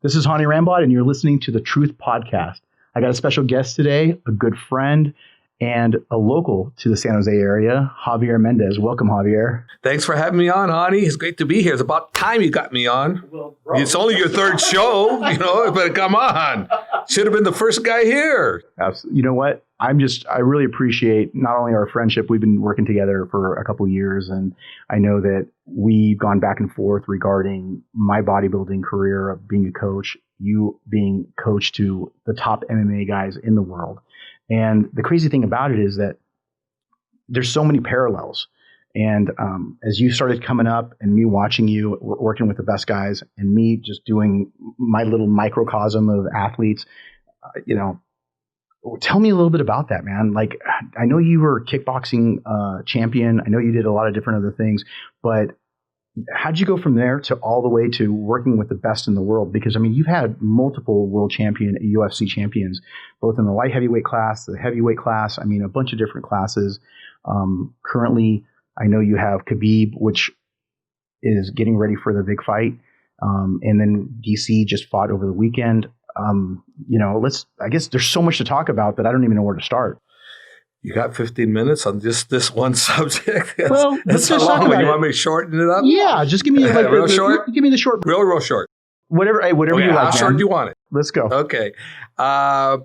This is Hany Rambod, and you're listening to the Truth Podcast. I got a special guest today, a good friend, and a local to the San Jose area, Javier Mendez. Welcome, Javier. Thanks for having me on, Hany. It's great to be here. It's about time you got me on. Well, bro, it's only your third show, but come on. Should have been the first guy here. You know what? I really appreciate not only our friendship, we've been working together for a couple of years, and I know that we've gone back and forth regarding my bodybuilding career of being a coach, you being coach to the top MMA guys in the world. And the crazy thing about it is that there's so many parallels. And as you started coming up and me watching you working with the best guys and me just doing my little microcosm of athletes, tell me a little bit about that, man. Like, I know you were a kickboxing champion. I know you did a lot of different other things, but how'd you go from there to all the way to working with the best in the world? Because, I mean, you've had multiple world champion, UFC champions, both in the light heavyweight class, the heavyweight class, a bunch of different classes. Currently, I know you have Khabib, which is getting ready for the big fight. And then DC just fought over the weekend. I guess there's so much to talk about that I don't even know where to start. You got 15 minutes on just this one subject? Well, that's a long one. You want me to shorten it up? Yeah, just give me real short. Give me the short. Real short. Whatever you like. How short do you want it? Let's go. Okay.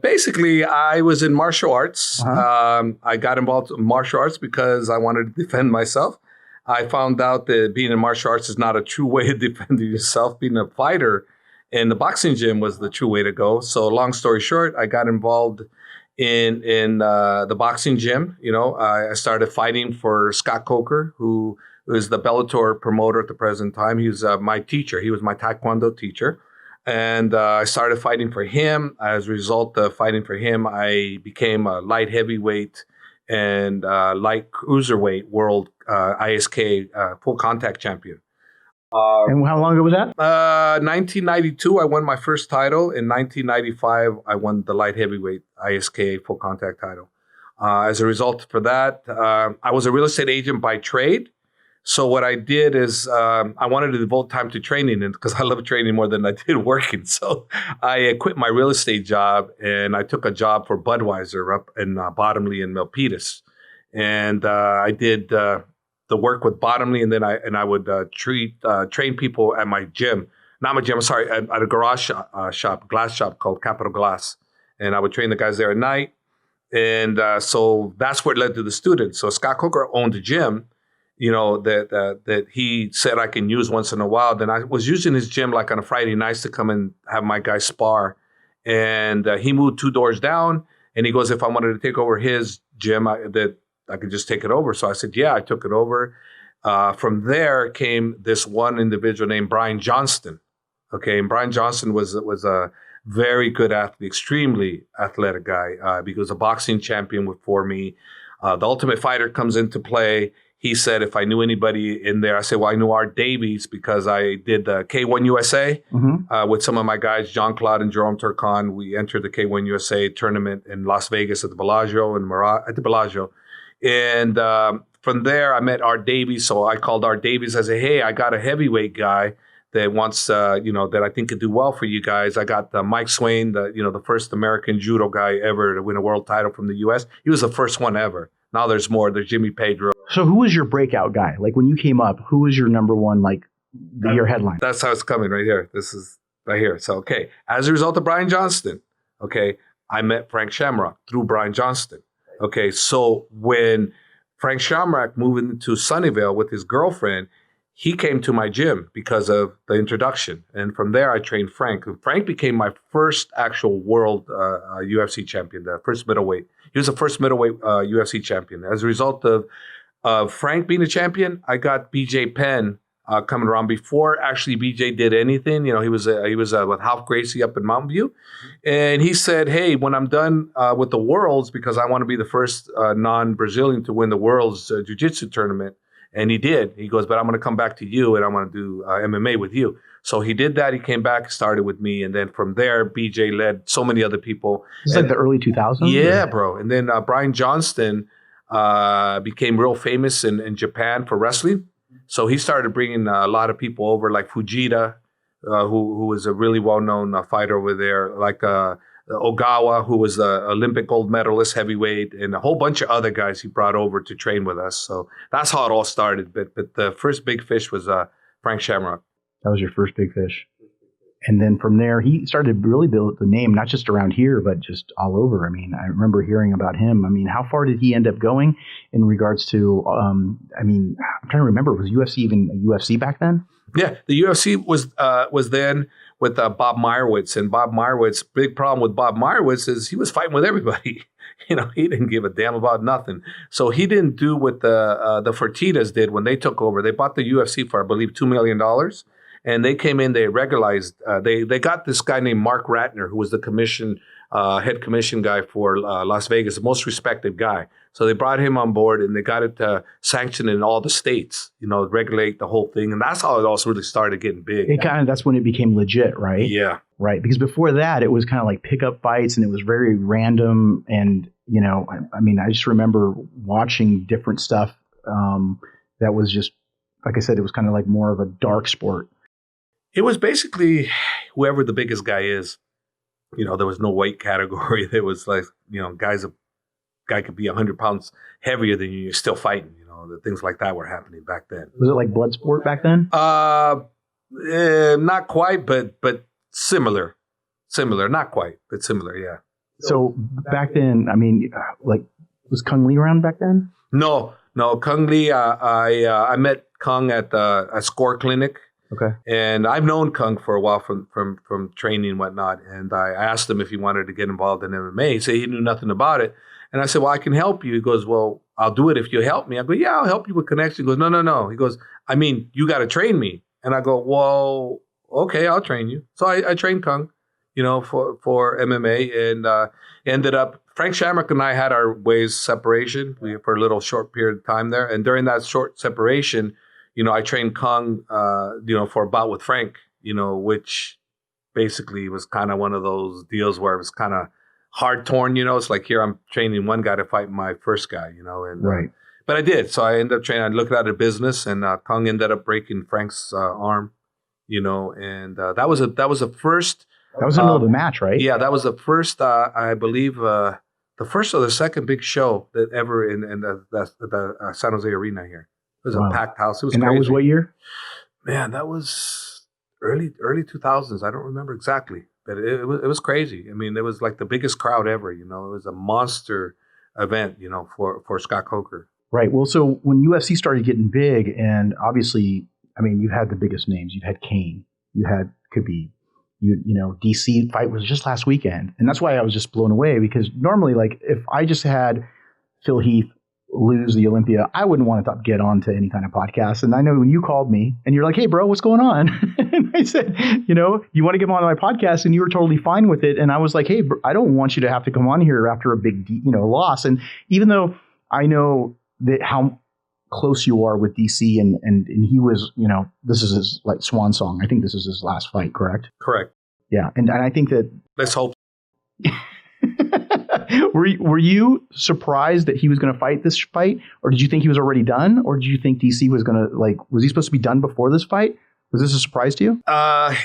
Basically, I was in martial arts. Uh-huh. I got involved in martial arts because I wanted to defend myself. I found out that being in martial arts is not a true way of defending yourself. Being a fighter in the boxing gym was the true way to go. So, long story short, I got involved in the boxing gym. I started fighting for Scott Coker, who is the Bellator promoter at the present time. He was my teacher. He was my Taekwondo teacher. And I started fighting for him. As a result of fighting for him, I became a light heavyweight and light cruiserweight world ISK full contact champion. And how long ago was that? 1992, I won my first title. In 1995, I won the light heavyweight ISK full contact title. As a result for that, I was a real estate agent by trade. So what I did is I wanted to devote time to training because I love training more than I did working. So I quit my real estate job and I took a job for Budweiser up in Bottomley and Milpitas. And I did the work with Bottomley, and then I would train people at my gym. Not my gym, I'm sorry, at a garage shop, glass shop called Capital Glass. And I would train the guys there at night. And so that's what led to the students. So Scott Coker owned a gym, that he said I can use once in a while. Then I was using his gym like on a Friday nights to come and have my guys spar. And he moved 2 doors down, and he goes, if I wanted to take over his gym, I could just take it over. So I said, yeah, I took it over. From there came this one individual named Brian Johnston. Okay, and Brian Johnston was a very good athlete, extremely athletic guy. He was a boxing champion for me. The Ultimate Fighter comes into play. He said if I knew anybody in there, I said, well, I knew Art Davies because I did the K1 USA with some of my guys, John Claude and Jerome Turcan. We entered the K1 USA tournament in Las Vegas at the Bellagio at the Bellagio. And from there, I met Art Davies. So I called Art Davies. I said, hey, I got a heavyweight guy that wants, that I think could do well for you guys. I got Mike Swain, the first American judo guy ever to win a world title from the U.S. He was the first one ever. Now there's more. There's Jimmy Pedro. So who was your breakout guy? Like when you came up, who was your number one, your headline? That's how it's coming right here. This is right here. So, okay. As a result of Brian Johnston, okay, I met Frank Shamrock through Brian Johnston. Okay, so when Frank Shamrock moved into Sunnyvale with his girlfriend, he came to my gym because of the introduction. And from there, I trained Frank. Frank became my first actual world UFC champion, the first middleweight. He was the first middleweight UFC champion. As a result of Frank being a champion, I got BJ Penn coming around before actually BJ did anything. He was with Ralph Gracie up in Mountain View. And he said, hey, when I'm done with the Worlds, because I want to be the first non-Brazilian to win the Worlds Jiu-Jitsu tournament. And he did. He goes, but I'm going to come back to you and I want to do MMA with you. So he did that. He came back, started with me. And then from there, BJ led so many other people. This is like the early 2000s? Yeah, bro. And then Brian Johnston became real famous in Japan for wrestling. So he started bringing a lot of people over like Fujita. who was a really well-known fighter over there, like Ogawa, who was the Olympic gold medalist heavyweight, and a whole bunch of other guys he brought over to train with us. So that's how it all started. But the first big fish was Frank Shamrock. That was your first big fish. And then from there, he started to really build the name, not just around here, but just all over. I mean, I remember hearing about him. I mean, how far did he end up going in regards to, I mean, I'm trying to remember, was UFC even a UFC back then? Yeah, the UFC was then with Bob Meyerowitz. And Bob Meyerowitz, big problem with Bob Meyerowitz is he was fighting with everybody. He didn't give a damn about nothing. So he didn't do what the Fertittas did when they took over. They bought the UFC for, I believe, $2 million. And they came in, they regularized, they got this guy named Mark Ratner, who was the head commission guy for Las Vegas, the most respected guy. So they brought him on board and they got it sanctioned in all the states, regulate the whole thing. And that's how it also really started getting big. That's when it became legit, right? Yeah. Right. Because before that, it was kind of like pickup fights and it was very random. And, I mean, I just remember watching different stuff that was just, like I said, it was kind of like more of a dark sport. It was basically whoever the biggest guy is. There was no weight category. There was like, guy could be 100 pounds heavier than you. You're still fighting. The things like that were happening back then. Was it like blood sport back then? Not quite, but similar. Similar, not quite, but similar. Yeah. So back then, I mean, like, was Kung Lee around back then? No, Kung Lee. I met Kung at a score clinic. Okay. And I've known Kung for a while from training and whatnot. And I asked him if he wanted to get involved in MMA. He said he knew nothing about it. And I said, well, I can help you. He goes, well, I'll do it if you help me. I go, yeah, I'll help you with connection. He goes, no. He goes, I mean, you got to train me. And I go, well, okay, I'll train you. So I trained Kung, for MMA, and ended up, Frank Shamrock and I had our ways separation for a little short period of time there. And during that short separation, I trained Kung, for a bout with Frank, which basically was kind of one of those deals where it was kind of hard torn, it's like here I'm training one guy to fight my first guy, and right. But I did. So I ended up training. I looked at a business, and Kung ended up breaking Frank's arm, and that was the first. That was in the middle of the match, right? Yeah, that was the first, I believe, the first or the second big show that ever in the San Jose Arena here. It was a packed house. It was crazy. That was what year? Man, that was early 2000s. I don't remember exactly, but it was crazy. I mean, it was like the biggest crowd ever. It was a monster event. For Scott Coker. Right. Well, so when UFC started getting big, and obviously, I mean, you had the biggest names. You had Kane. You had Khabib. DC fight was just last weekend, and that's why I was just blown away. Because normally, like, if I just had Phil Heath lose the Olympia, I wouldn't want to get on to any kind of podcast. And I know when you called me and you're like, hey, bro, what's going on? And I said, you want to get on my podcast, and you were totally fine with it. And I was like, hey, bro, I don't want you to have to come on here after a big, loss. And even though I know that how close you are with DC and he was, this is his like swan song. I think this is his last fight, correct? Correct. Yeah. And I think that. Let's hope. Were you surprised that he was going to fight this fight, or did you think he was already done, or did you think DC was going to was he supposed to be done before this fight? Was this a surprise to you?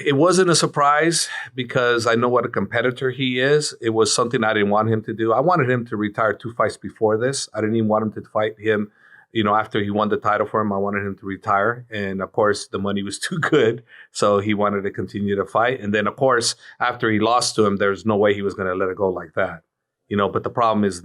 It wasn't a surprise because I know what a competitor he is. It was something I didn't want him to do. I wanted him to retire 2 fights before this. I didn't even want him to fight him. After he won the title for him, I wanted him to retire. And of course, the money was too good. So he wanted to continue to fight. And then, of course, after he lost to him, there's no way he was going to let it go like that. But the problem is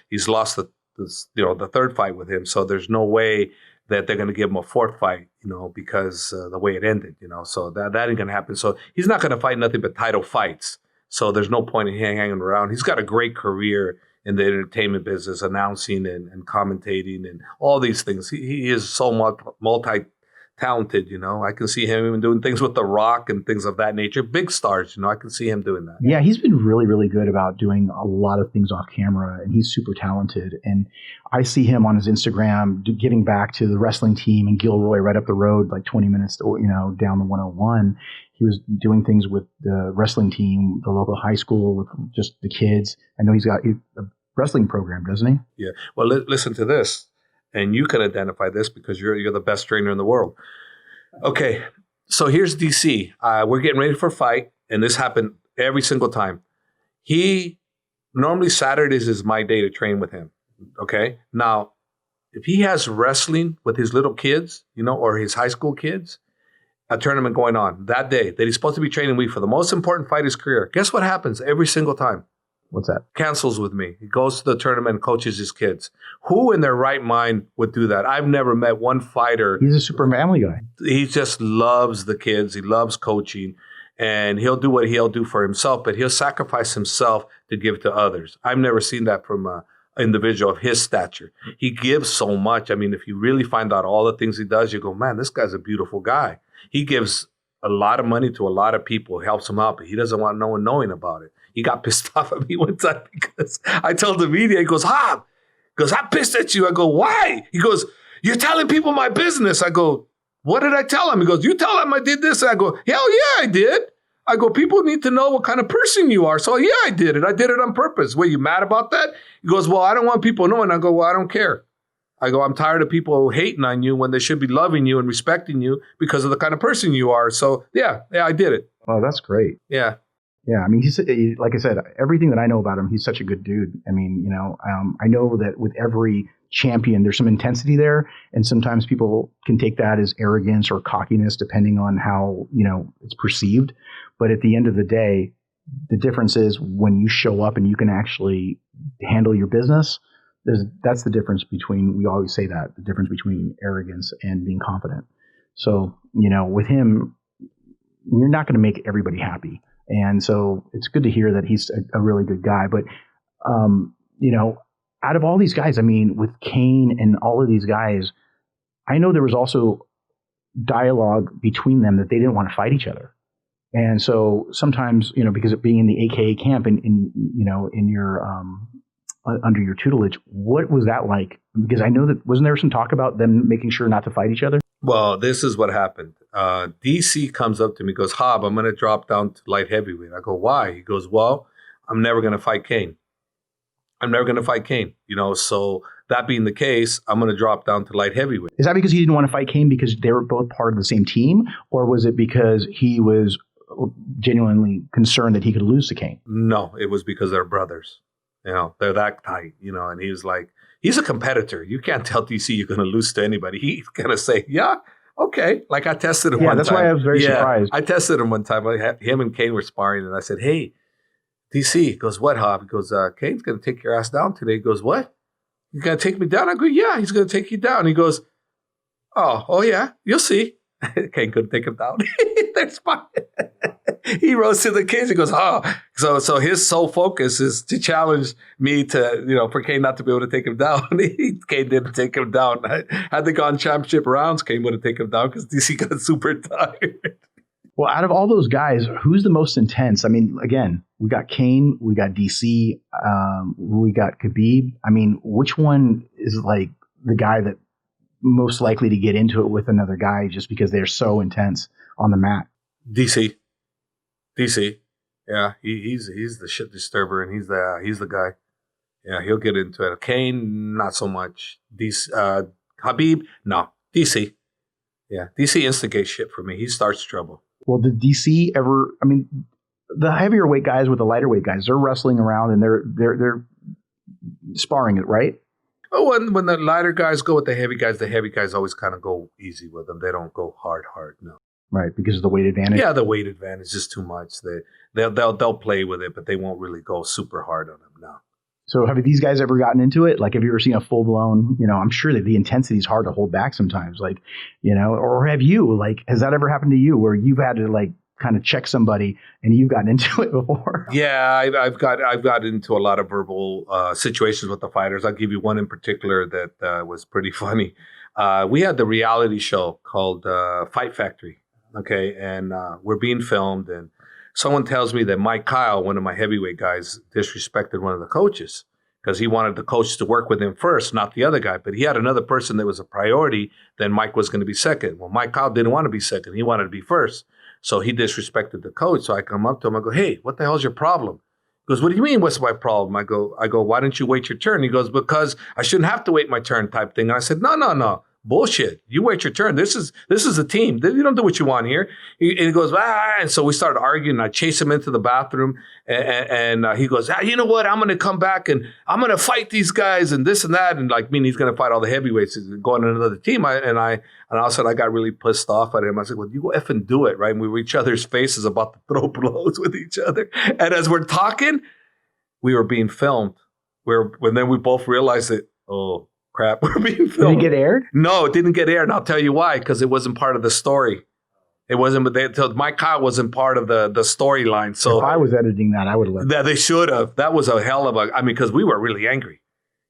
he's lost the third fight with him. So there's no way that they're going to give him a fourth fight, because the way it ended, so that ain't going to happen. So he's not going to fight nothing but title fights. So there's no point in hanging around. He's got a great career in the entertainment business, announcing and commentating and all these things. He is so multi-talented, I can see him even doing things with The Rock and things of that nature. Big stars, I can see him doing that. Yeah, he's been really, really good about doing a lot of things off camera, and he's super talented. And I see him on his Instagram giving back to the wrestling team in Gilroy right up the road, like 20 minutes, down the 101. He was doing things with the wrestling team, the local high school, with just the kids. I know he's got a wrestling program, doesn't he? Yeah. Well, listen to this, and you can identify this because you're the best trainer in the world. Okay, So here's DC. We're getting ready for a fight, and this happened every single time. Normally Saturdays is my day to train with him. Okay. Now, if he has wrestling with his little kids, or his high school kids, a tournament going on that day that he's supposed to be training week for the most important fight of his career, guess what happens every single time? What's that? Cancels with me. He goes to the tournament and coaches his kids. Who in their right mind would do that? I've never met one fighter. He's a super family guy. He just loves the kids. He loves coaching. And he'll do what he'll do for himself, but he'll sacrifice himself to give to others. I've never seen that from an individual of his stature. He gives so much. I mean, if you really find out all the things he does, you go, man, this guy's a beautiful guy. He gives a lot of money to a lot of people, helps them out, but he doesn't want no one knowing about it. He got pissed off at me one time because I told the media, he goes, I'm pissed at you. I go, why? He goes, you're telling people my business. I go, what did I tell him? He goes, you tell him I did this. And I go, hell yeah, I did. I go, people need to know what kind of person you are. So yeah, I did it. I did it on purpose. Were you mad about that? He goes, well, I don't want people knowing. I go, well, I don't care. I go, I'm tired of people hating on you when they should be loving you and respecting you because of the kind of person you are. So yeah, I did it. Oh, that's great. Yeah. Yeah, I mean, he's like I said, everything that I know about him, he's such a good dude. I mean, I know that with every champion, there's some intensity there, and sometimes people can take that as arrogance or cockiness, depending on how it's perceived. But at the end of the day, the difference is when you show up and you can actually handle your business. That's the difference between. We always say that the difference between arrogance and being confident. So with him, you're not going to make everybody happy. And so it's good to hear that he's a really good guy. But, out of all these guys, I mean, with Kane and all of these guys, I know there was also dialogue between them that they didn't want to fight each other. And so sometimes, because of being in the AKA camp and in your under your tutelage, what was that like? Because I know that wasn't there some talk about them making sure not to fight each other? Well, this is what happened. DC comes up to me, goes, Hob, I'm going to drop down to light heavyweight. I go, why? He goes, well, I'm never going to fight Kane. So that being the case, I'm going to drop down to light heavyweight. Is that because he didn't want to fight Kane because they were both part of the same team? Or was it because he was genuinely concerned that he could lose to Kane? No, it was because they're brothers. They're that tight, and he was like, he's a competitor. You can't tell DC you're going to lose to anybody. He's going to say, yeah, okay. Like I tested him one time. Yeah, that's why I was very surprised. I tested him one time. Him and Kane were sparring, and I said, hey, DC. He goes, what, Hob? He goes, Kane's going to take your ass down today. He goes, what? He's going to take me down? I go, yeah, he's going to take you down. He goes, oh yeah, you'll see. Kane couldn't take him down. They're sparring. He rose to the cage. He goes, so his sole focus is to challenge me to, for Kane not to be able to take him down. Kane didn't take him down. Had they gone championship rounds, Kane would have taken him down because DC got super tired. Well, out of all those guys, who's the most intense? I mean, again, we got Kane, we got DC, we got Khabib. I mean, which one is like the guy that most likely to get into it with another guy just because they're so intense on the mat? DC. Yeah, he's the shit disturber, and he's the guy. Yeah, he'll get into it. Kane, not so much. DC, Khabib, no. DC. Yeah, DC instigates shit for me. He starts trouble. Well, did DC ever? I mean, the heavier weight guys with the lighter weight guys, they're wrestling around and they're sparring it, right? Oh, when the lighter guys go with the heavy guys always kind of go easy with them. They don't go hard, no. Right, because of the weight advantage. Yeah, the weight advantage is too much. They'll play with it, but they won't really go super hard on them now. So have these guys ever gotten into it? Like, have you ever seen a full blown? I'm sure that the intensity is hard to hold back sometimes. Like, or have you? Like, has that ever happened to you where you've had to like kind of check somebody and you've gotten into it before? Yeah, I've got into a lot of verbal situations with the fighters. I'll give you one in particular that was pretty funny. We had the reality show called Fight Factory. Okay, and we're being filmed, and someone tells me that Mike Kyle, one of my heavyweight guys, disrespected one of the coaches because he wanted the coach to work with him first, not the other guy. But he had another person that was a priority, then Mike was going to be second. Well, Mike Kyle didn't want to be second. He wanted to be first. So he disrespected the coach. So I come up to him. I go, hey, what the hell's your problem? He goes, what do you mean, what's my problem? I go, why didn't you wait your turn? He goes, because I shouldn't have to wait my turn type thing. And I said, no. bullshit. You wait your turn. This is a team. You don't do what you want here. And he goes, and so we started arguing. I chase him into the bathroom, and he goes, you know what? I'm going to come back and I'm going to fight these guys and this and that. And like, mean he's going to fight all the heavyweights and go on another team. And all of a sudden I got really pissed off at him. I said, well, you go effing do it, right? And we were each other's faces about to throw blows with each other. And as we're talking, we were being filmed. Then we both realized that, oh, crap, we're being filmed. Did it get aired? No, it didn't get aired, and I'll tell you why, because it wasn't part of the story. It wasn't, Mike Kyle wasn't part of the storyline. So if I was editing that, I would have left. That they should have. That was a hell of because we were really angry,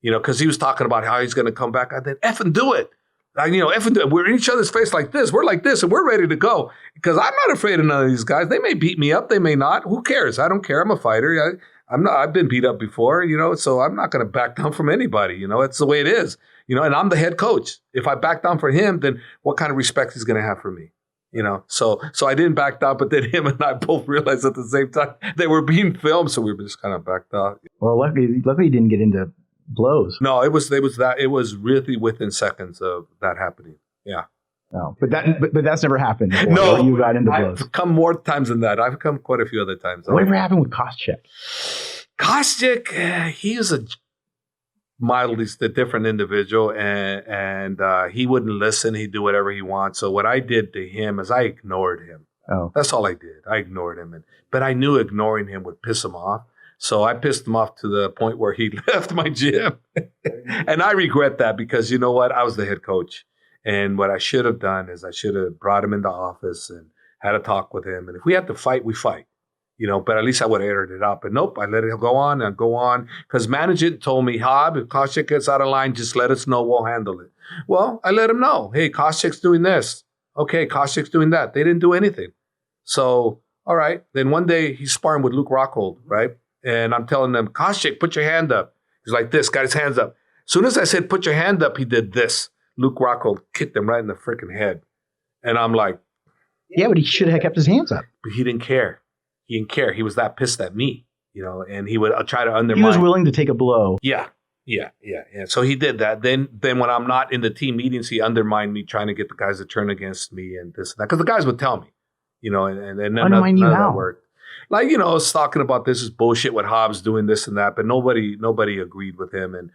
because he was talking about how he's going to come back. I said, effing do it. Effing do it. We're in each other's face like this. We're like this, and we're ready to go. Because I'm not afraid of none of these guys. They may beat me up. They may not. Who cares? I don't care. I'm a fighter. I've been beat up before, so I'm not going to back down from anybody. It's the way it is, and I'm the head coach. If I back down for him, then what kind of respect he's going to have for me, So I didn't back down, but then him and I both realized at the same time they were being filmed, so we were just kind of backed out. Well, luckily you didn't get into blows. No, it was really within seconds of that happening. Yeah. No, but that's never happened before. No, you got into blows. I've come more times than that. I've come quite a few other times. Whatever happened with Koscheck? Koscheck, he is a mildly different individual, and he wouldn't listen. He'd do whatever he wants. So what I did to him is I ignored him. Oh, that's all I did. I ignored him, but I knew ignoring him would piss him off. So I pissed him off to the point where he left my gym, and I regret that because you know what? I was the head coach. And what I should have done is I should have brought him into office and had a talk with him. And if we had to fight, we fight, but at least I would have aired it out. But nope, I let it go on and go on. Because management told me, Hab, if Koscheck gets out of line, just let us know. We'll handle it. Well, I let him know. Hey, Koscheck's doing this. Okay, Koscheck's doing that. They didn't do anything. So, all right. Then one day he's sparring with Luke Rockhold, right? And I'm telling them, Koscheck, put your hand up. He's like this, got his hands up. As soon as I said, put your hand up, he did this. Luke Rockhold kicked him right in the freaking head. And I'm like... Yeah, but he should have kept his hands up. But he didn't care. He didn't care. He was that pissed at me, and he would try to undermine... He was willing to take a blow. Yeah. So he did that. Then when I'm not in the team meetings, he undermined me, trying to get the guys to turn against me and this and that. Because the guys would tell me, and none of that worked. Like, I was talking about this is bullshit what Hobbs doing this and that, but nobody agreed with him. And,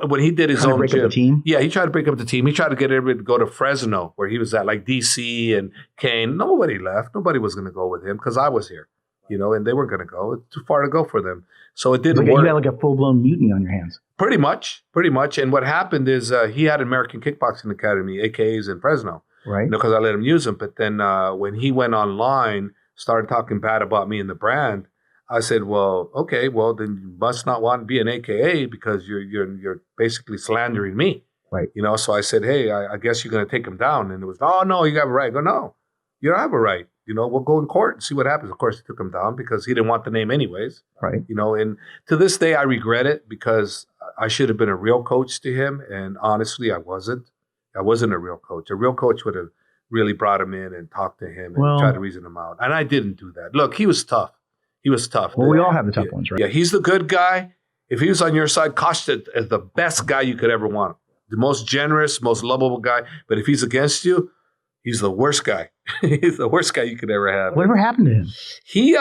when he did his own break up the team? Yeah, he tried to break up the team. He tried to get everybody to go to Fresno, where he was at, like DC and Kane. Nobody left. Nobody was going to go with him because I was here, and they weren't going to go. It's too far to go for them. So it didn't work. You had like a full-blown mutiny on your hands. Pretty much. And what happened is he had an American Kickboxing Academy, AKAs in Fresno. Right. Because I let him use them. But then when he went online, started talking bad about me and the brand, I said, well, okay, well, then you must not want to be an AKA because you're basically slandering me. Right. So I said, hey, I guess you're going to take him down. And it was, oh, no, you have a right. I go, no, you don't have a right. We'll go in court and see what happens. Of course, he took him down because he didn't want the name anyways. Right. And to this day, I regret it because I should have been a real coach to him. And honestly, I wasn't. I wasn't a real coach. A real coach would have really brought him in and talked to him and tried to reason him out. And I didn't do that. Look, he was tough. Well, we all have the tough ones, right? Yeah, he's the good guy. If he was on your side, Koscheck is the best guy you could ever want. The most generous, most lovable guy. But if he's against you, he's the worst guy. He's the worst guy you could ever have. Whatever happened to him? He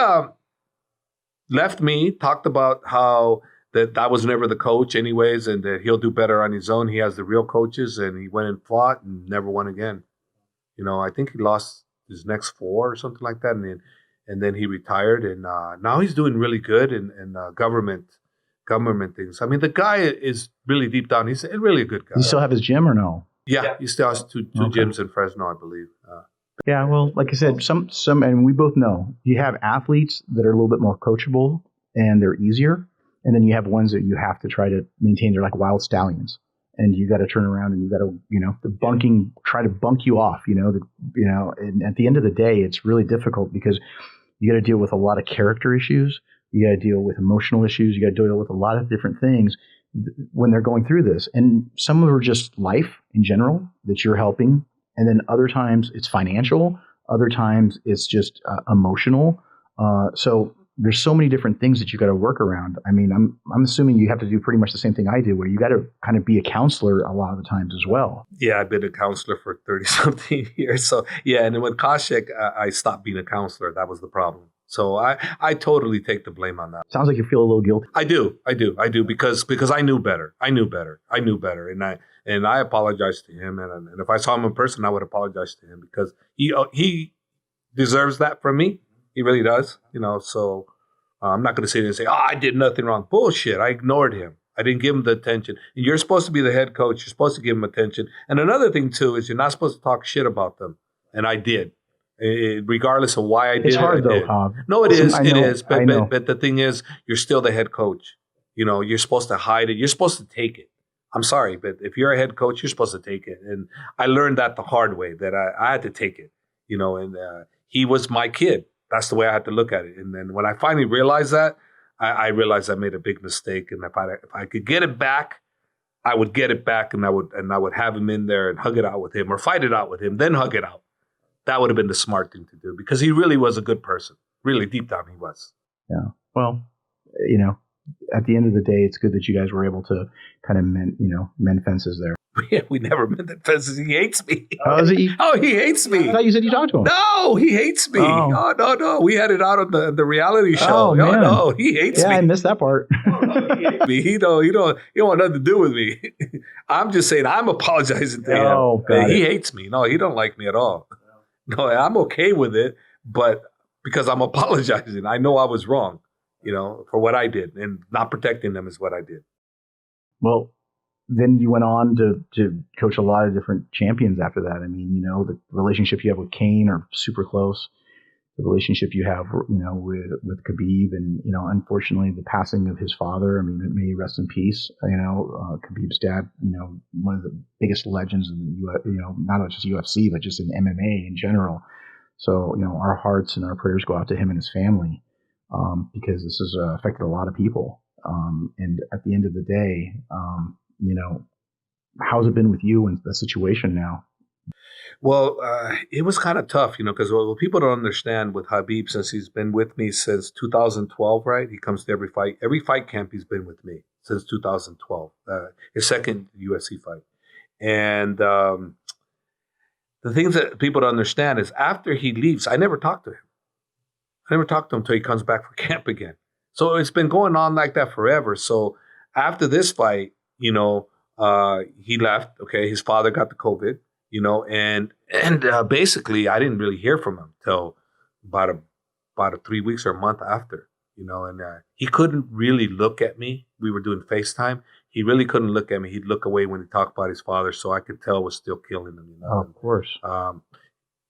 left me, talked about how that I was never the coach anyways and that he'll do better on his own. He has the real coaches, and he went and fought and never won again. I think he lost his next 4 or something like that, and then he retired, and now he's doing really good in government things. I mean, the guy is really deep down. He's really a good guy. Does he still have his gym or no? Yeah, he still has two gyms in Fresno, I believe. Yeah, well, like I said, some, and we both know you have athletes that are a little bit more coachable and they're easier, and then you have ones that you have to try to maintain. They're like wild stallions. And you got to turn around and you got to, try to bunk you off, and at the end of the day, it's really difficult because you got to deal with a lot of character issues. You got to deal with emotional issues. You got to deal with a lot of different things when they're going through this. And some of them are just life in general that you're helping. And then other times it's financial. Other times it's just emotional. So there's so many different things that you got to work around. I mean, I'm assuming you have to do pretty much the same thing I do, where you got to kind of be a counselor a lot of the times as well. Yeah, I've been a counselor for 30-something years. So, yeah, and then with Koscheck, I stopped being a counselor. That was the problem. So I totally take the blame on that. Sounds like you feel a little guilty. I do, because I knew better. And I apologized to him. And if I saw him in person, I would apologize to him because he deserves that from me. He really does, so I'm not going to sit here and say, I did nothing wrong. Bullshit. I ignored him. I didn't give him the attention. And you're supposed to be the head coach. You're supposed to give him attention. And another thing, too, is you're not supposed to talk shit about them. And I did. Regardless of why I did it. It's hard, though, Hob. No, it is. It is. I know. But the thing is, you're still the head coach. You're supposed to hide it. You're supposed to take it. I'm sorry, but if you're a head coach, you're supposed to take it. And I learned that the hard way, that I had to take it. And he was my kid. That's the way I had to look at it. And then when I finally realized that, I realized I made a big mistake. And if I could get it back, I would get it back, and I would have him in there and hug it out with him, or fight it out with him, then hug it out. That would have been the smart thing to do, because he really was a good person. Really, deep down, he was. Yeah. Well, at the end of the day, it's good that you guys were able to kind of mend fences there. Yeah, we never mended fences. He hates me. Oh, is it? Oh, he hates me. I thought you said you talked to him. No, he hates me. Oh, no. We had it out on the reality show. Oh, man. No, he hates me. Yeah, I missed that part. He hates me. He don't want nothing to do with me. I'm just saying, I'm apologizing to him. Oh, God. He hates me. No, he don't like me at all. No, I'm okay with it, but because I'm apologizing, I know I was wrong, for what I did, and not protecting them is what I did. Well, then you went on to coach a lot of different champions after that. I mean, the relationship you have with Kane are super close. The relationship you have, with Khabib, and, unfortunately the passing of his father. I mean, may he rest in peace. Khabib's dad, one of the biggest legends in the not just UFC, but just in MMA in general. So, our hearts and our prayers go out to him and his family, because this has affected a lot of people. And at the end of the day, how's it been with you in the situation now? Well, it was kind of tough, because what people don't understand with Khabib, since he's been with me since 2012, right? He comes to every fight camp he's been with me since 2012, his second UFC fight. And the things that people don't understand is after he leaves, I never talked to him. I never talked to him until he comes back for camp again. So it's been going on like that forever. So after this fight, he left. Okay, his father got the COVID. And basically I didn't really hear from him till about a 3 weeks or a month after, and he couldn't really look at me. We were doing FaceTime. He really couldn't look at me. He'd look away when he talked about his father, so I could tell it was still killing him. Oh, of course.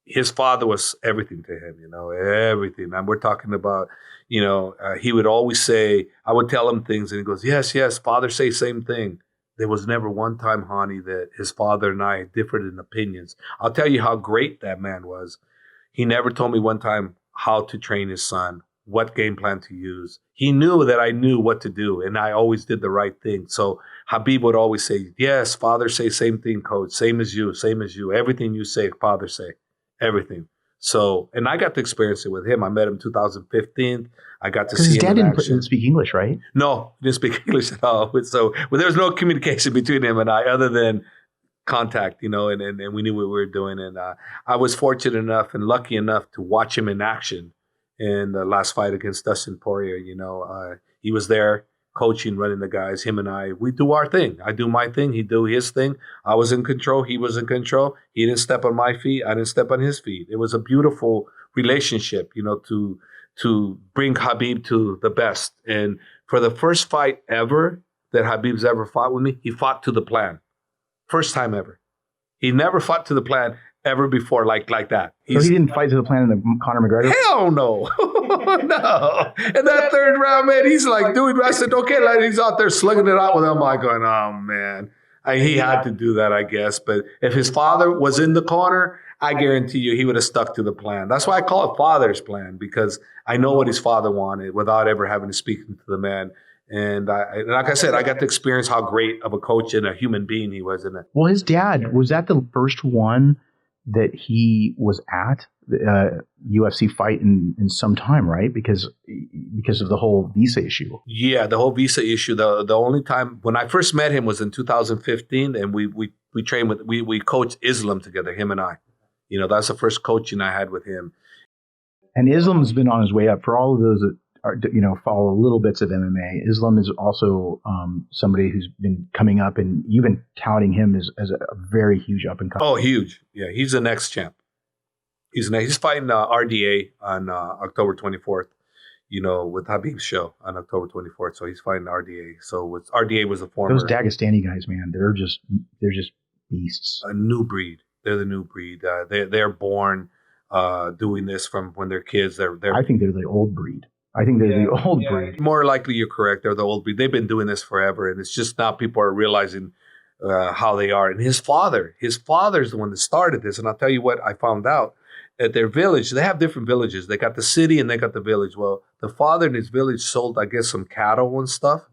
His father was everything to him, everything. And we're talking about, he would always say, I would tell him things, and he goes, yes, father say same thing. There was never one time, Hany, that his father and I differed in opinions. I'll tell you how great that man was. He never told me one time how to train his son, what game plan to use. He knew that I knew what to do, and I always did the right thing. So Khabib would always say, yes, father say same thing, coach, same as you. Everything you say, father say, everything. So, and I got to experience it with him. I met him in 2015. I got to see him. Because his dad didn't speak English, right? No, he didn't speak English at all. So there was no communication between him and I other than contact, and we knew what we were doing. And I was fortunate enough and lucky enough to watch him in action in the last fight against Dustin Poirier. He was there coaching, running the guys. Him and I, we do our thing. I do my thing. He do his thing. I was in control. He was in control. He didn't step on my feet. I didn't step on his feet. It was a beautiful relationship, to bring Khabib to the best. And for the first fight ever that Khabib's ever fought with me, he fought to the plan. First time ever. He never fought to the plan ever before like that. So he didn't fight to the plan in the Conor McGregor? Hell no. No. In that third round, man, he's like, dude, I said, okay, like, he's out there slugging it out with him. I'm going, oh, man. He had to do that, I guess. But if his father was in the corner, I guarantee you he would have stuck to the plan. That's why I call it father's plan, because I know what his father wanted without ever having to speak to the man. And like I said, I got to experience how great of a coach and a human being he was in it. Well, his dad, was that the first one that he was at UFC fight in some time, right? Because of the whole visa issue. Yeah, the whole visa issue. The only time when I first met him was in 2015, and we trained with we coached Islam together, him and I. That's the first coaching I had with him. And Islam's been on his way up. For all of those that are, follow little bits of MMA, Islam is also somebody who's been coming up, and you've been touting him as a very huge up and coming. Oh, huge! Yeah, he's the next champ. He's fighting RDA on October 24th. With Khabib's show on October 24th. So he's fighting RDA. So RDA was the former. Those Dagestani guys, man, they're just beasts. A new breed. They're the new breed. They're born doing this from when they're kids. I think they're the old breed. I think they're the old breed. More likely, you're correct. They're the old breed. They've been doing this forever, and it's just now people are realizing how they are. And his father's the one that started this. And I'll tell you what I found out. At their village, they have different villages. They got the city and they got the village. Well, the father in his village sold, I guess, some cattle and stuff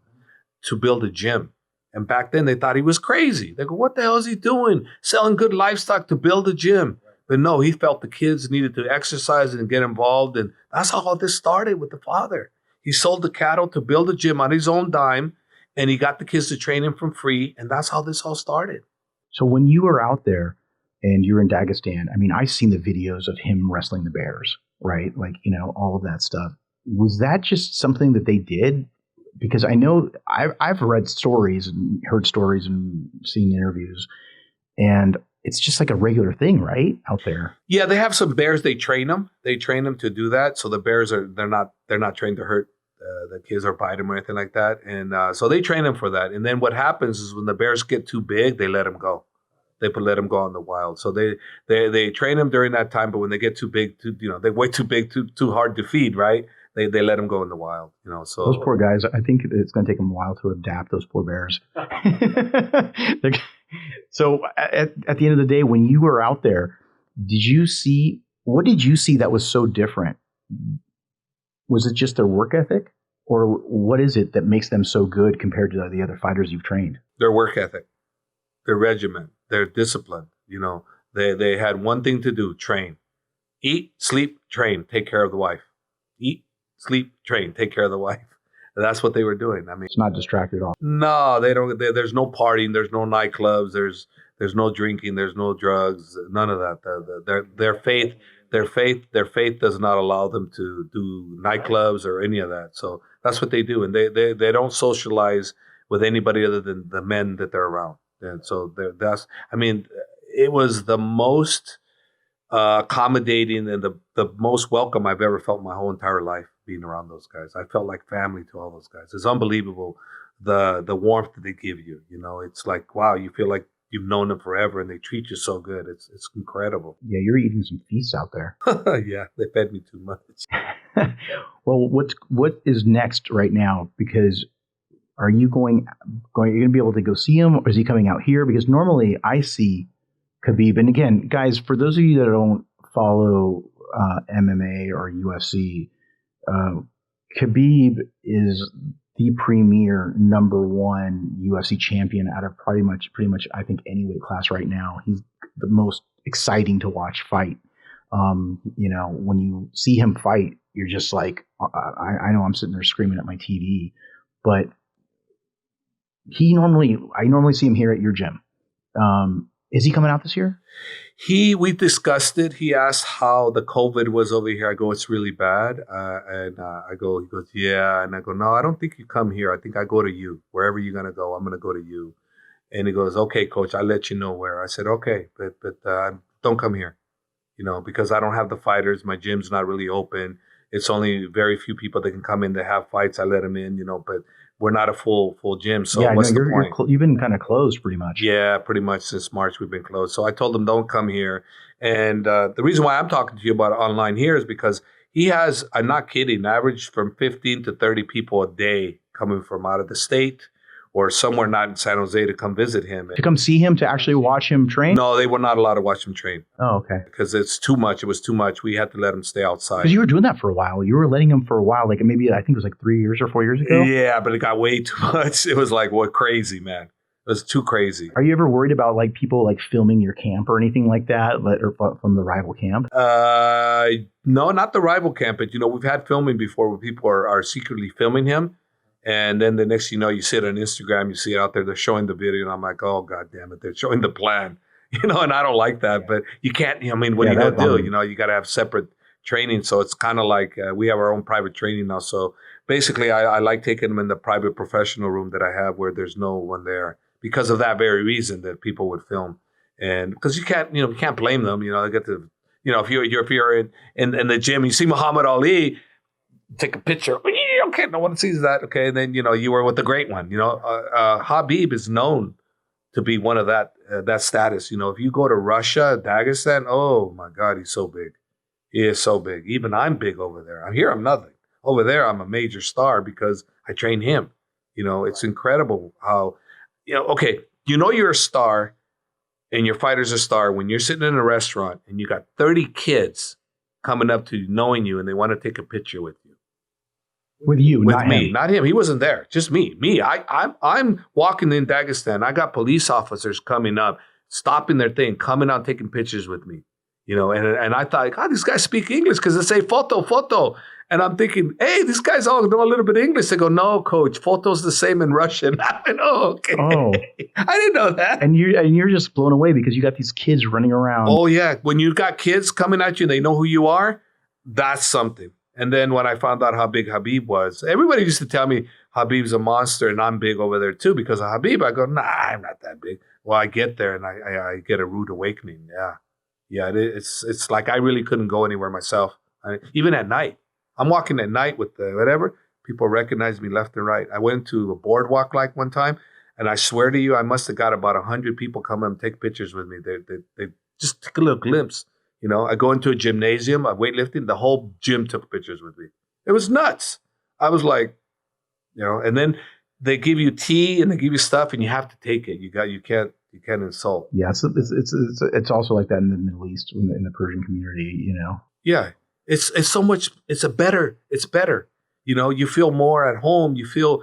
to build a gym. And back then they thought he was crazy. They go, what the hell is he doing? Selling good livestock to build a gym. But no, he felt the kids needed to exercise and get involved. And that's how all this started with the father. He sold the cattle to build a gym on his own dime. And he got the kids to train him for free. And that's how this all started. So when you were out there, and you're in Dagestan, I mean, I've seen the videos of him wrestling the bears, right? Like, all of that stuff. Was that just something that they did? Because I know I've read stories and heard stories and seen interviews, and it's just like a regular thing, right? Out there. Yeah, they have some bears. They train them. They train them to do that. So the bears they're not trained to hurt the kids or bite them or anything like that. And so they train them for that. And then what happens is when the bears get too big, they let them go. They let them go on the wild. So they train them during that time, but when they get too big, they're way too big, too hard to feed, right? They let them go in the wild, So those poor guys, I think it's going to take them a while to adapt. Those poor bears. So at the end of the day, when you were out there, what did you see that was so different? Was it just their work ethic, or what is it that makes them so good compared to the other fighters you've trained? Their work ethic, their regimen. They're disciplined. They had one thing to do: train, eat, sleep, train, take care of the wife. Eat, sleep, train, take care of the wife. And that's what they were doing. I mean, it's not distracted at all. No, they don't. There's no partying. There's no nightclubs. There's no drinking. There's no drugs. None of that. Their faith does not allow them to do nightclubs or any of that. So that's what they do, and they don't socialize with anybody other than the men that they're around. And so it was the most accommodating and the most welcome I've ever felt in my whole entire life being around those guys. I felt like family to all those guys. It's unbelievable the warmth that they give you. It's like, wow, you feel like you've known them forever and they treat you so good. It's incredible. Yeah, you're eating some feasts out there. Yeah, they fed me too much. Well, what is next right now? Because are you going? You're going to be able to go see him, or is he coming out here? Because normally I see Khabib, and again, guys, for those of you that don't follow MMA or UFC, Khabib is the premier -- UFC champion out of pretty much I think any weight class right now. He's the most exciting to watch fight. When you see him fight, you're just like, I know I'm sitting there screaming at my TV, but I normally see him here at your gym. Is he coming out this year? We discussed it. He asked how the COVID was over here. I go, it's really bad. He goes, yeah. And I go, no, I don't think you come here. I think I go to you. Wherever you're going to go, I'm going to go to you. And he goes, okay, coach, I'll let you know where. I said, okay, but don't come here, because I don't have the fighters. My gym's not really open. It's only very few people that can come in that have fights. I let them in, but we're not a full gym. So yeah, what's the point? You've been kind of closed pretty much. Yeah, pretty much since March we've been closed. So I told him, don't come here. And the reason why I'm talking to you about it online here is because he has, I'm not kidding, average from 15 to 30 people a day coming from out of the state or somewhere not in San Jose to come visit him. To come see him, to actually watch him train? No, they were not allowed to watch him train. Oh, okay. Because it's too much. It was too much. We had to let him stay outside. Because you were doing that for a while. You were letting him for a while. I think it was like 3 years or 4 years ago. Yeah, but it got way too much. It was like, what, crazy, man. was too crazy. Are you ever worried about like people like filming your camp or anything like that, or from the rival camp? No, not the rival camp, but we've had filming before where people are secretly filming him. And then the next you see it on Instagram, you see it out there, they're showing the video, and I'm like, oh, God damn it, they're showing the plan. And I don't like that, but you can't, what are you going to do? You got to have separate training. So it's kind of like we have our own private training now. So basically, I like taking them in the private professional room that I have where there's no one there because of that very reason that people would film. And because you can't blame them. They get to, if you're in the gym, you see Muhammad Ali, take a picture. Okay, no one sees that. Okay, and then you were with the great one. Khabib is known to be one of that status. If you go to Russia, Dagestan, oh my God, he's so big. He is so big. Even I'm big over there. I'm here, I'm nothing. Over there, I'm a major star because I train him. It's incredible how, okay, you're a star and your fighter's a star when you're sitting in a restaurant and you got 30 kids coming up to you, knowing you, and they want to take a picture with you. With you, with not me, him. Not him. He wasn't there. Just me. I'm walking in Dagestan. I got police officers coming up, stopping their thing, coming out, taking pictures with me. And I thought, God, these guys speak English because they say photo. And I'm thinking, hey, these guys all know a little bit of English. They go, no, coach, photo's the same in Russian. I went, oh, okay. Oh. I didn't know that. And you're just blown away because you got these kids running around. Oh, yeah. When you got kids coming at you and they know who you are, that's something. And then when I found out how big Khabib was, everybody used to tell me Khabib's a monster and I'm big over there too because of Khabib. I go, nah, I'm not that big. Well, I get there and I get a rude awakening. Yeah, it's like I really couldn't go anywhere myself. Even at night. I'm walking at night with the whatever. People recognize me left and right. I went to a boardwalk like one time, and I swear to you, I must have got about 100 people come and take pictures with me. They just took a little glimpse. I go into a gymnasium, I'm weightlifting, the whole gym took pictures with me. It was nuts. I was like, and then they give you tea and they give you stuff and you have to take it. You can't insult. Yeah, it's also like that in the Middle East, in the Persian community, Yeah, it's so much. It's better. You feel more at home. You feel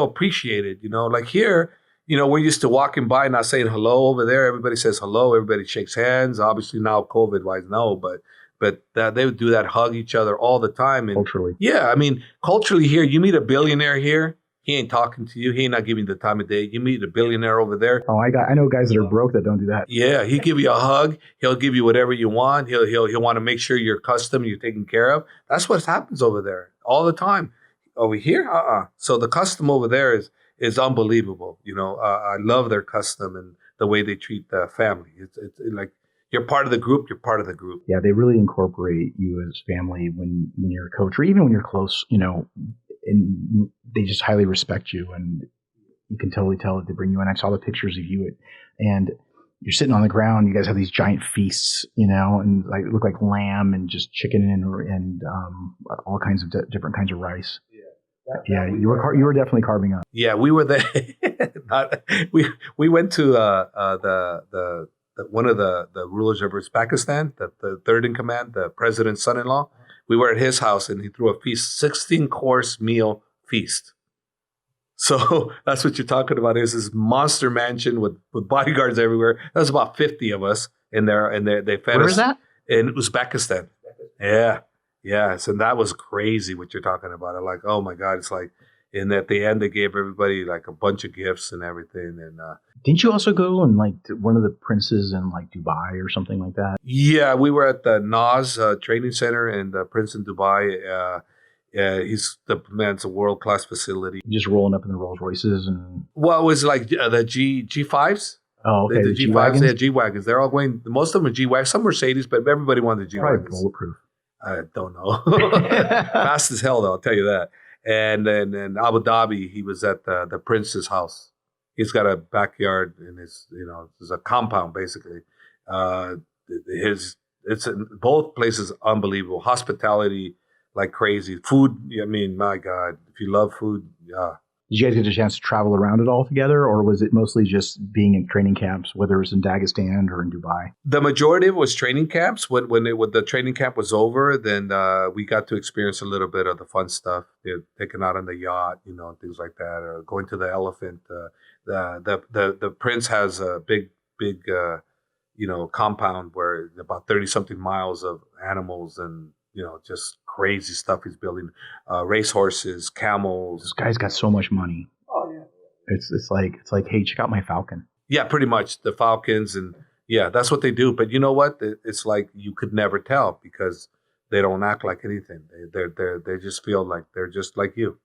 appreciated. Like here. We're used to walking by not saying hello. Over there, everybody says hello. Everybody shakes hands. Obviously now COVID-wise, no, but they would do that, hug each other all the time. And culturally. Yeah, culturally here, you meet a billionaire here, he ain't talking to you. He ain't not giving you the time of day. You meet a billionaire over there. Oh, I know guys that are broke that don't do that. Yeah, he'll give you a hug. He'll give you whatever you want. He'll want to make sure you're custom, you're taken care of. That's what happens over there all the time. Over here, So the custom over there is unbelievable. I love their custom and the way they treat the family. It's like you're part of the group. You're part of the group. Yeah, they really incorporate you as family when you're a coach, or even when you're close. And they just highly respect you, and you can totally tell that they bring you in. I saw the pictures of you, and you're sitting on the ground. You guys have these giant feasts, and like look like lamb and just chicken and all kinds of different kinds of rice. Yeah, you were definitely carving up. Yeah, we were there. we went to the one of the rulers of Pakistan, the third in command, the president's son-in-law. We were at his house, and he threw a feast, 16-course meal feast. So that's what you're talking about. Is this monster mansion with bodyguards everywhere. There was about 50 of us in there, and they fed us. Where is that? In Uzbekistan. Yeah. Yes, and that was crazy what you're talking about. I'm like, oh my God, it's like, and at the end they gave everybody like a bunch of gifts and everything. And didn't you also go and like one of the princes in like Dubai or something like that? Yeah, we were at the Nas training center and the prince in Dubai. It's a world class facility. Just rolling up in the Rolls Royces and. Well, it was like the G5s. Oh, okay. The G5s, yeah, G-Wagons. They're all going, most of them are G-Wagons, some Mercedes, but everybody wanted the G-Wagons. Probably bulletproof. I don't know. Fast as hell, though, I'll tell you that. And then in Abu Dhabi, he was at the prince's house. He's got a backyard in his, there's a compound, basically. It's both places unbelievable. Hospitality, like crazy. Food, my God, if you love food, Did you guys get a chance to travel around it all together, or was it mostly just being in training camps, whether it was in Dagestan or in Dubai? The majority of it was training camps. When the training camp was over, then we got to experience a little bit of the fun stuff, taking out on the yacht, and things like that, or going to the elephant. The prince has a big compound where about 30-something miles of animals and just crazy stuff he's building, racehorses, camels. This guy's got so much money. Oh yeah. It's like, hey, check out my Falcon. Yeah, pretty much the Falcons, and yeah, that's what they do. But you know what? It's like you could never tell because they don't act like anything. They just feel like they're just like you,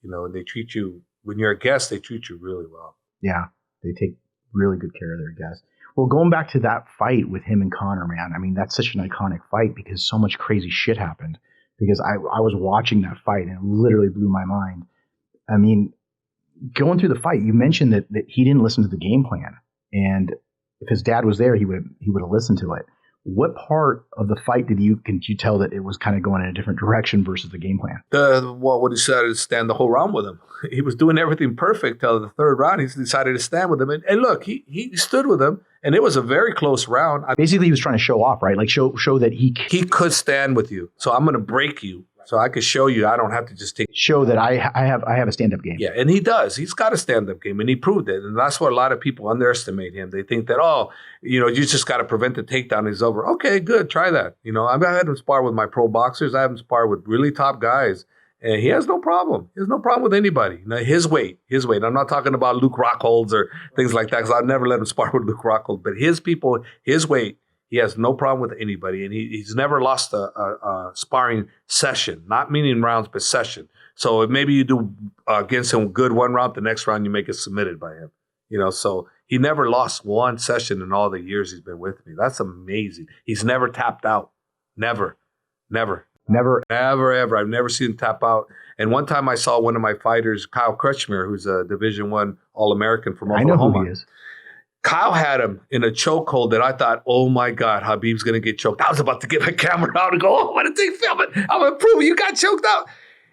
and they treat you, when you're a guest, they treat you really well. Yeah, they take really good care of their guests. Well, going back to that fight with him and Conor, man, I mean, that's such an iconic fight because so much crazy shit happened. Because I was watching that fight and it literally blew my mind. I mean, going through the fight, you mentioned that he didn't listen to the game plan. And if his dad was there, he would have listened to it. What part of the fight can you tell that it was kind of going in a different direction versus the game plan? What he said is stand the whole round with him. He was doing everything perfect till the third round. He decided to stand with him. And look, he stood with him, and it was a very close round. Basically, he was trying to show off, right? Like show that he could stand with you. So I'm going to break you. So I could show you. I don't have to just show that I have a stand-up game. Yeah, and he does. He's got a stand-up game, and he proved it. And that's where a lot of people underestimate him. They think that, you just got to prevent the takedown. He's over. Okay, good. Try that. I've had him spar with my pro boxers. I have him spar with really top guys, and he has no problem. He has no problem with anybody. His weight. I'm not talking about Luke Rockholds or things like that because I'd never let him spar with Luke Rockhold. But his people, his weight. He has no problem with anybody, and he's never lost a sparring session, not meaning rounds, but session. So if maybe you do against him good one round, the next round you make it submitted by him. So he never lost one session in all the years he's been with me. That's amazing. He's never tapped out. Never. Ever. I've never seen him tap out. And one time I saw one of my fighters, Kyle Crutchmer, who's a Division I All-American from Oklahoma. I know who he is. Kyle had him in a chokehold that I thought, oh my God, Khabib's going to get choked. I was about to get my camera out and go, I'm going to take film it. I'm going to prove it. You got choked out.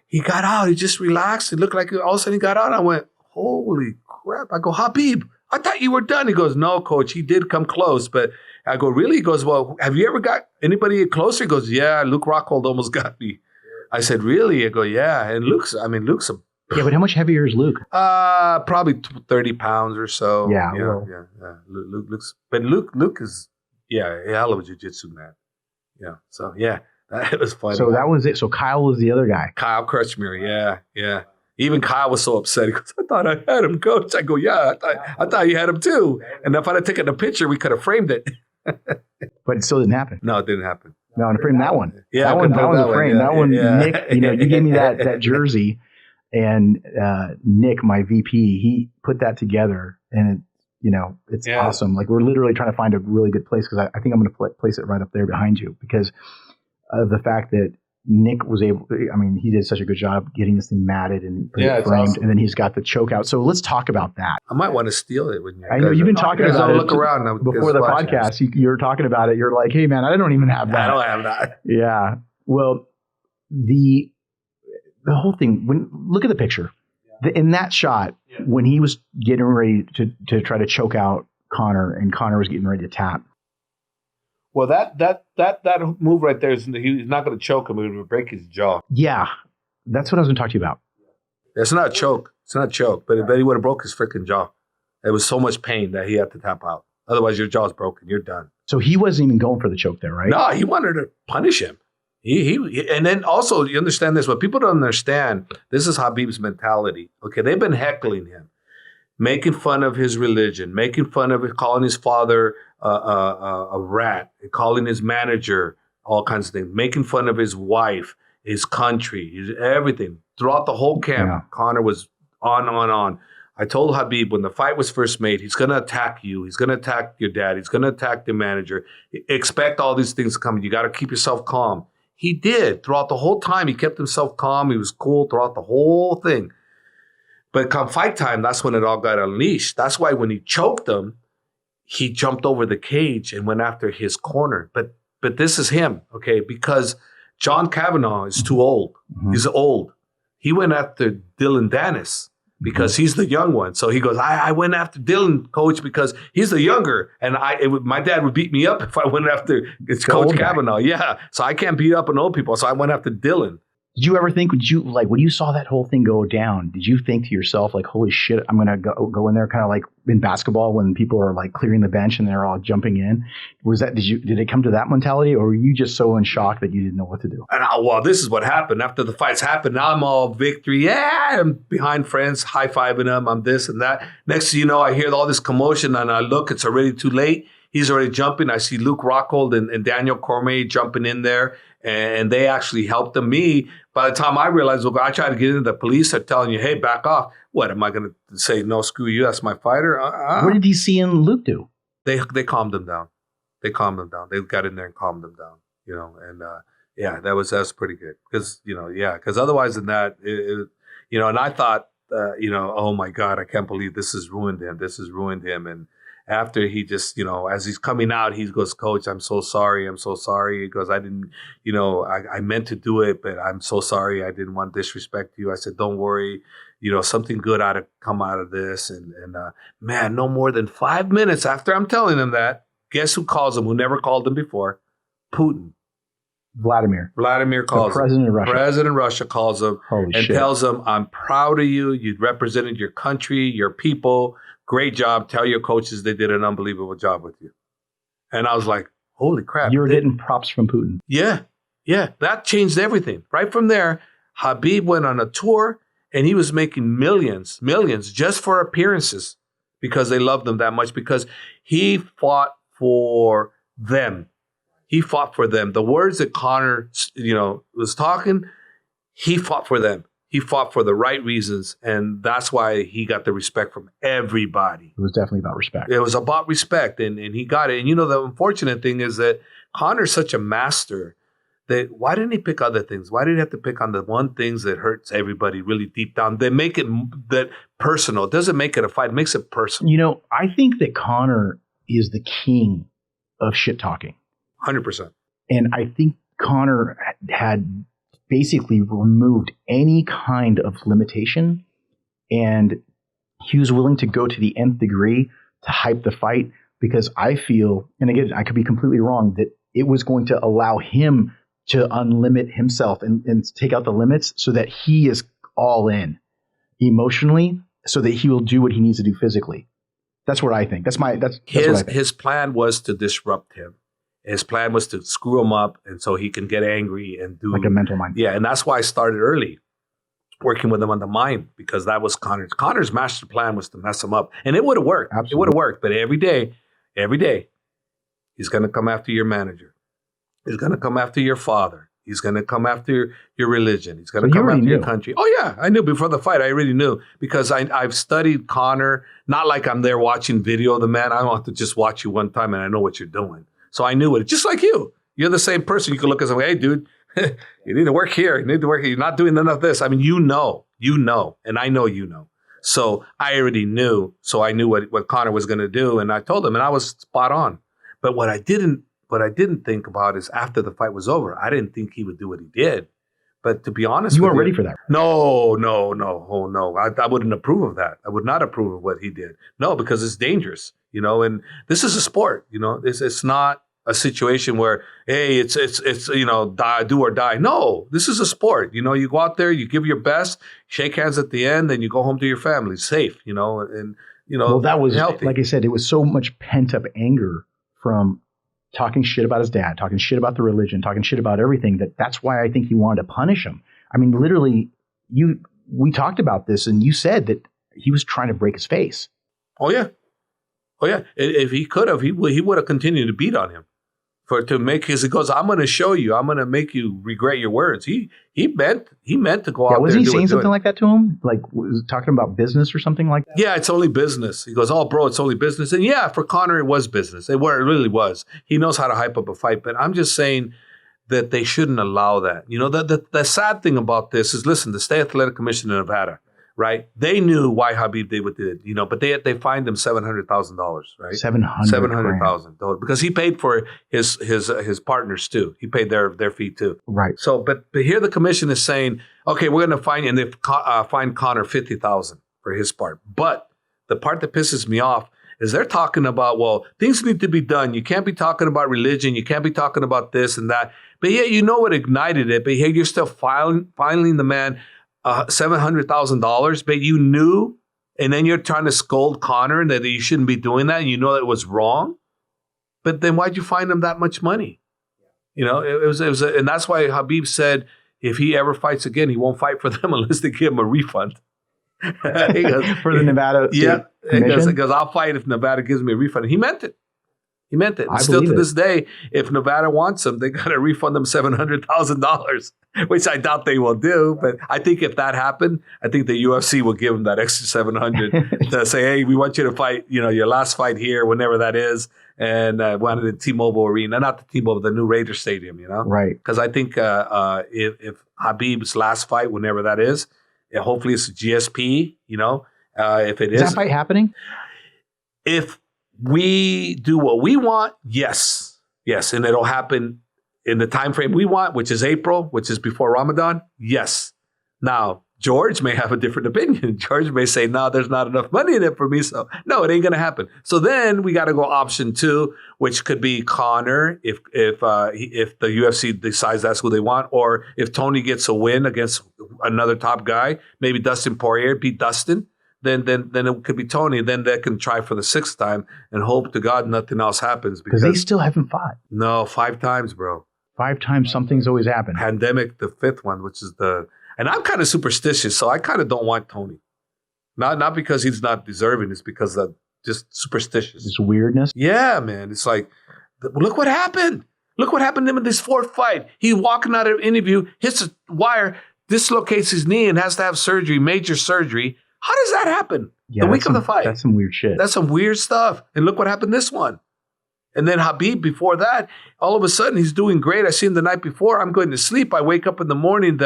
He got out. He just relaxed. It looked like all of a sudden he got out. I went, holy crap. I go, Khabib, I thought you were done. He goes, no, coach. He did come close. But I go, really? He goes, well, have you ever got anybody closer? He goes, yeah, Luke Rockhold almost got me. I said, really? I go, yeah. And Luke's a yeah, but how much heavier is Luke? Probably 30 pounds or so. Yeah. Luke is, hell of a jiu-jitsu man. Yeah. So, yeah, that was fun. So that was it. So Kyle was the other guy. Kyle Crutchmer, yeah. Even Kyle was so upset. He goes, I thought I had him, coach. I go, yeah, I thought you had him too. And if I'd have taken a picture, we could have framed it. But it still didn't happen. No, it didn't happen. No, and frame that one. Yeah, that one's a frame. That one, yeah. Nick, you gave me that jersey. And Nick, my VP, he put that together, and it's awesome. Like we're literally trying to find a really good place because I think I'm going to place it right up there behind you because of the fact that Nick was able. I mean, he did such a good job getting this thing matted and framed, awesome. And then he's got the choke out. So let's talk about that. I might want to steal it when I know you've been talking about it. Look around now before the podcast. You're talking about it. You're like, hey man, I don't even have that. I don't have that. Yeah. Well, the whole thing, look at the picture. In that shot, when he was getting ready to try to choke out Conor and Conor was getting ready to tap. Well, that move right there, he's not going to choke him. He would break his jaw. Yeah, that's what I was going to talk to you about. It's not a choke. It's not a choke, but he would have broke his freaking jaw. It was so much pain that he had to tap out. Otherwise, your jaw's broken. You're done. So he wasn't even going for the choke there, right? No, he wanted to punish him. He and then also you understand this. What people don't understand, this is Khabib's mentality. Okay, they've been heckling him, making fun of his religion, making fun of it, calling his father a rat, calling his manager all kinds of things, making fun of his wife, his country, his everything. Throughout the whole camp, Conor was on. I told Khabib when the fight was first made, he's going to attack you. He's going to attack your dad. He's going to attack the manager. Expect all these things to come. You got to keep yourself calm. He did. Throughout the whole time, he kept himself calm. He was cool throughout the whole thing. But come fight time, that's when it all got unleashed. That's why when he choked him, he jumped over the cage and went after his corner. But this is him, okay? Because John Kavanaugh is too old. Mm-hmm. He's old. He went after Dylan Dennis. because he's the young one. So he goes, I went after Dylan, coach, because he's the younger. And my dad would beat me up if I went after Coach Kavanaugh. Yeah. So I can't beat up on old people. So I went after Dylan. Did you ever think, when you saw that whole thing go down, did you think to yourself, like, holy shit, I'm going to go in there, kind of like in basketball when people are like clearing the bench and they're all jumping in? Did it come to that mentality, or were you just so in shock that you didn't know what to do? Well, this is what happened. After the fights happened, now I'm all victory. Yeah, I'm behind friends, high-fiving them. I'm this and that. Next thing you know, I hear all this commotion and I look, it's already too late. He's already jumping. I see Luke Rockhold and Daniel Cormier jumping in there, and they actually helped me. By the time I realized, I tried to get into the police are telling you, hey, back off. What, am I going to say, no, screw you, that's my fighter? What did DC and Luke do? They calmed them down. They calmed them down. They got in there and calmed them down, and that was pretty good. Because, because otherwise than that, and I thought, oh my God, I can't believe this has ruined him. This has ruined him. And after he just, as he's coming out, he goes, Coach, I'm so sorry. I'm so sorry. He goes, I didn't, I meant to do it, but I'm so sorry. I didn't want to disrespect you. I said, don't worry. Something good ought to come out of this. And man, no more than 5 minutes after I'm telling him that, guess who calls him, who never called him before? Putin. Vladimir calls him. President of Russia. President of Russia calls him tells him, I'm proud of you. You represented your country, your people. Great job. Tell your coaches they did an unbelievable job with you. And I was like, holy crap. You were getting props from Putin. Yeah. Yeah. That changed everything. Right from there, Khabib went on a tour and he was making millions just for appearances because they loved him that much, because he fought for them. He fought for them. The words that Conor, was talking, he fought for them. He fought for the right reasons, and that's why he got the respect from everybody. It was definitely about respect. It was about respect, and he got it. And the unfortunate thing is that Conor's such a master that why didn't he pick other things? Why did he have to pick on the one things that hurts everybody really deep down? They make it that personal. It doesn't make it a fight. It makes it personal. I think that Conor is the king of shit talking. 100%. And I think Conor had basically removed any kind of limitation, and he was willing to go to the nth degree to hype the fight, because I feel, and again, I could be completely wrong, that it was going to allow him to unlimit himself and take out the limits so that he is all in emotionally, so that he will do what he needs to do physically. That's what I think. That's what I think. His plan was to disrupt him. His plan was to screw him up, and so he can get angry and do... Like a mental mind. Yeah, and that's why I started early, working with him on the mind, because that was Conor's. Conor's master plan was to mess him up. And it would have worked. Absolutely. It would have worked. But every day, he's going to come after your manager. He's going to come after your father. He's going to come after your religion. He's going to come after your country. Oh, yeah. I knew before the fight. I already knew, because I've studied Conor, not like I'm there watching video of the man. I don't have to just watch you one time and I know what you're doing. So I knew it. Just like you. You're the same person. You can look at someone, hey, dude, you need to work here. You need to work here. You're not doing enough of this. I mean, you know, and I know you know. So I already knew. So I knew what Conor was going to do. And I told him, and I was spot on. But what I didn't think about is after the fight was over, I didn't think he would do what he did. But to be honest, you weren't ready for that. No. Oh, no. I wouldn't approve of that. I would not approve of what he did. No, because it's dangerous, and this is a sport, it's not a situation where, hey, it's die, do or die. No, this is a sport. You go out there, you give your best, shake hands at the end, then you go home to your family safe, and well, that was healthy. Like I said, it was so much pent up anger from talking shit about his dad, talking shit about the religion, talking shit about everything, that's why I think he wanted to punish him. I mean, literally, we talked about this, and you said that he was trying to break his face. Oh yeah. If he could have, he would have continued to beat on him. He goes, I'm going to show you. I'm going to make you regret your words. He meant to go out there. Was he saying something like that to him? Like, was he talking about business or something like that? Yeah, it's only business. He goes, oh, bro, it's only business. And yeah, for Conor, it was business. It really was. He knows how to hype up a fight. But I'm just saying that they shouldn't allow that. The sad thing about this is, listen, the State Athletic Commission in Nevada, right? They knew why Khabib did what they did, but they fined him $700,000, right? $700,000 because he paid for his partners too. He paid their fee too, right? So, but here the commission is saying, okay, we're going to fine you, and they fined Conor $50,000 for his part. But the part that pisses me off is they're talking about, well, things need to be done. You can't be talking about religion. You can't be talking about this and that. But yet, you know what ignited it. But yet, you're still filing the man $700,000. But you knew, and then you're trying to scold Conor and that you shouldn't be doing that. And you know that it was wrong. But then why'd you fine him that much money? You know, it was, and that's why Khabib said if he ever fights again, he won't fight for them unless they give him a refund. He goes, for the Nevada because I'll fight if Nevada gives me a refund. He meant it. He meant it. Still to this day, if Nevada wants him, they got to refund them $700,000, which I doubt they will do. But I think if that happened, I think the UFC will give him that extra $700 to say, hey, we want you to fight, you know, your last fight here, whenever that is, and wanted the T-Mobile Arena, not the T-Mobile, the new Raider Stadium, you know, right? Because I think if Khabib's last fight, whenever that is, hopefully it's a GSP, you know, if it is that fight happening, if we do what we want, yes, and it'll happen in the time frame we want, which is April, which is before Ramadan. Yes. Now, George may have a different opinion. George may say, no, there's not enough money in it for me. So, no, it ain't going to happen. So then we got to go option 2, which could be Conor if the UFC decides that's who they want, or if Tony gets a win against another top guy, maybe Dustin Poirier beat Dustin, then it could be Tony. Then they can try for the 6th time and hope to God nothing else happens. Because they still haven't fought. No, 5 times, bro. 5 times something's always happened. Pandemic, the 5th one, which is and I'm kind of superstitious, so I kind of don't want Tony. Not because he's not deserving, it's because of just superstitious. This weirdness? Yeah, man. It's like, look what happened. Look what happened to him in this 4th fight. He's walking out of an interview, hits a wire, dislocates his knee and has to have surgery, major surgery. How does that happen? Yeah, the week of the fight. That's some weird shit. That's some weird stuff. And look what happened this one. And then Khabib, before that, all of a sudden, he's doing great. I see him the night before. I'm going to sleep. I wake up in the morning.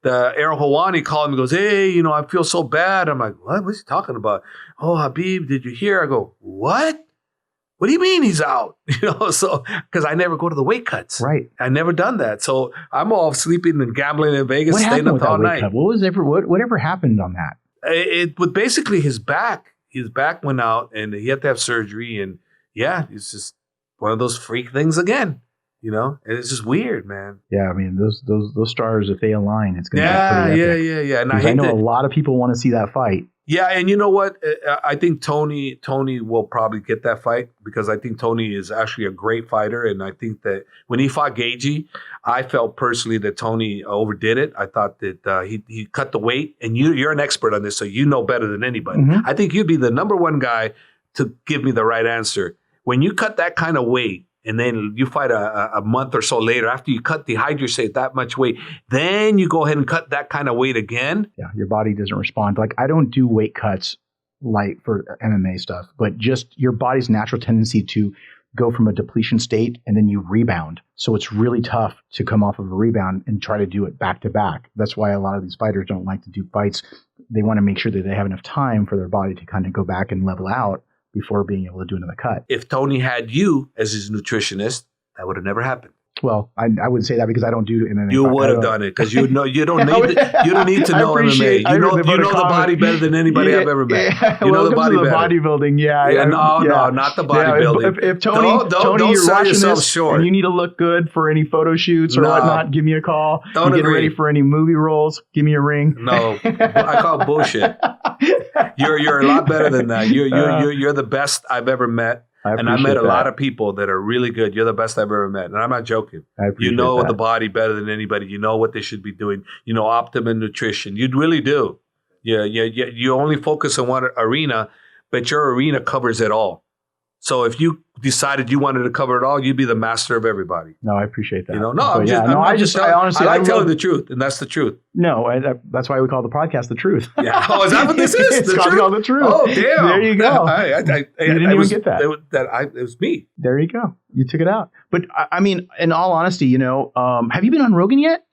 The Errol Hawani called me and goes, hey, you know, I feel so bad. I'm like, what? What's he talking about? Oh, Khabib, did you hear? I go, what? What do you mean he's out? You know, so because I never go to the weight cuts. Right. I never done that. So I'm all sleeping and gambling in Vegas, what staying up all night. Cut? Whatever happened on that? It was basically his back. His back went out and he had to have surgery. And yeah, it's just one of those freak things again. You know, and it's just weird, man. Yeah, I mean, those stars, if they align, it's going to be pretty epic. Yeah. And I know a lot of people want to see that fight. Yeah, and you know what? I think Tony will probably get that fight because I think Tony is actually a great fighter, and I think that when he fought Gaethje, I felt personally that Tony overdid it. I thought that he cut the weight, and you're an expert on this, so you know better than anybody. Mm-hmm. I think you'd be the number one guy to give me the right answer. When you cut that kind of weight, and then you fight a month or so later after you dehydrate that much weight, then you go ahead and cut that kind of weight again. Yeah, your body doesn't respond. Like, I don't do weight cuts like for MMA stuff, but just your body's natural tendency to go from a depletion state and then you rebound. So it's really tough to come off of a rebound and try to do it back to back. That's why a lot of these fighters don't like to do fights. They want to make sure that they have enough time for their body to kind of go back and level out before being able to do another cut. If Tony had you as his nutritionist, that would have never happened. Well, I wouldn't say that because I don't do MMA. You would have done it because you don't need to know MMA. You know the body better than anybody I've ever met. Yeah. You know the body better. Bodybuilding, No, not the bodybuilding. If Tony, don't you're sell watching yourself this short. and you need to look good for any photo shoots or whatnot, give me a call. Don't get ready for any movie roles. Give me a ring. No, I call it bullshit. You're a lot better than that. You're the best I've ever met. And I met a lot of people that are really good. You're the best I've ever met. And I'm not joking. You know the body better than anybody. You know what they should be doing. You know optimum nutrition. You really do. Yeah. You only focus on one arena, but your arena covers it all. So if you decided you wanted to cover it all, you'd be the master of everybody. No, I appreciate that. You know, I like the truth, and that's the truth. No, that's why we call the podcast The Truth. Yeah. Oh, is that what this is? It's called The Truth. Oh, damn. There you go. You didn't even get that. It was me. There you go. You took it out. But I mean, in all honesty, you know, have you been on Rogan yet?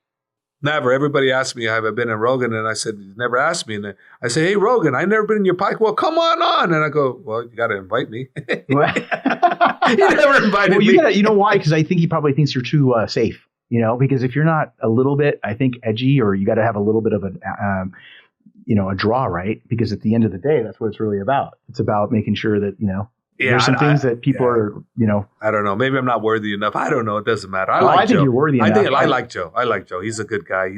Never. Everybody asked me, have I been in Rogan? And I said, you never asked me. And I say, hey, Rogan, I've never been in your podcast. Well, come on. And I go, well, you got to invite me. You never invited me. You know why? Because I think he probably thinks you're too safe. You know, because if you're not a little bit, I think, edgy, or you got to have a little bit of a draw, right? Because at the end of the day, that's what it's really about. It's about making sure that, there's some things that people are, I don't know. Maybe I'm not worthy enough. I don't know. It doesn't matter. I think you're worthy enough. I like Joe. I like Joe. He's a good guy.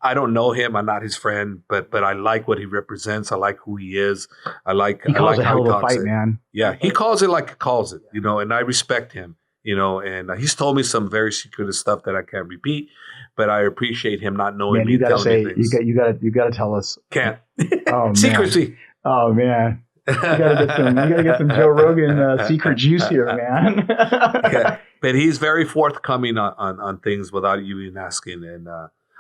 I don't know him. I'm not his friend, but I like what he represents. I like who he is. He calls a hell of a fight, man. Yeah, he calls it like he calls it, and I respect him, and he's told me some very secretive stuff that I can't repeat, but I appreciate him not knowing me. You gotta say, you gotta tell us. Can't. Oh, secrecy. Oh man. You gotta get some Joe Rogan secret juice here, man. Yeah. But he's very forthcoming on things without you even asking, and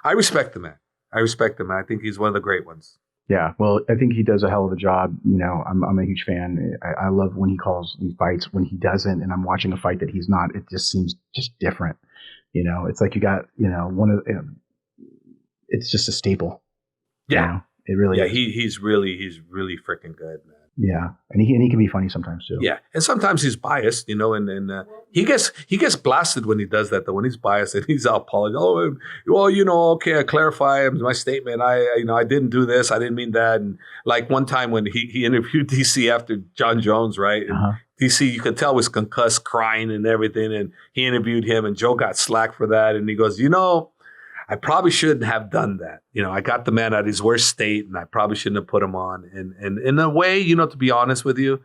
I respect the man. I think he's one of the great ones. Yeah, well, I think he does a hell of a job. I'm a huge fan. I love when he calls these fights. When he doesn't, and I'm watching a fight that he's not, it just seems just different. It's like you got one of. It's just a staple. Yeah, it really. Yeah, is. he's really freaking good, man. Yeah, and he can be funny sometimes too. Yeah, and sometimes he's biased, and he gets blasted when he does that. Though when he's biased and he's apologizing, okay, I clarify my statement. I didn't do this. I didn't mean that. And like one time when he interviewed DC after John Jones, right? And DC, you could tell was concussed, crying and everything. And he interviewed him, and Joe got slack for that. And he goes, I probably shouldn't have done that. I got the man at his worst state, and I probably shouldn't have put him on. And in a way, to be honest with you,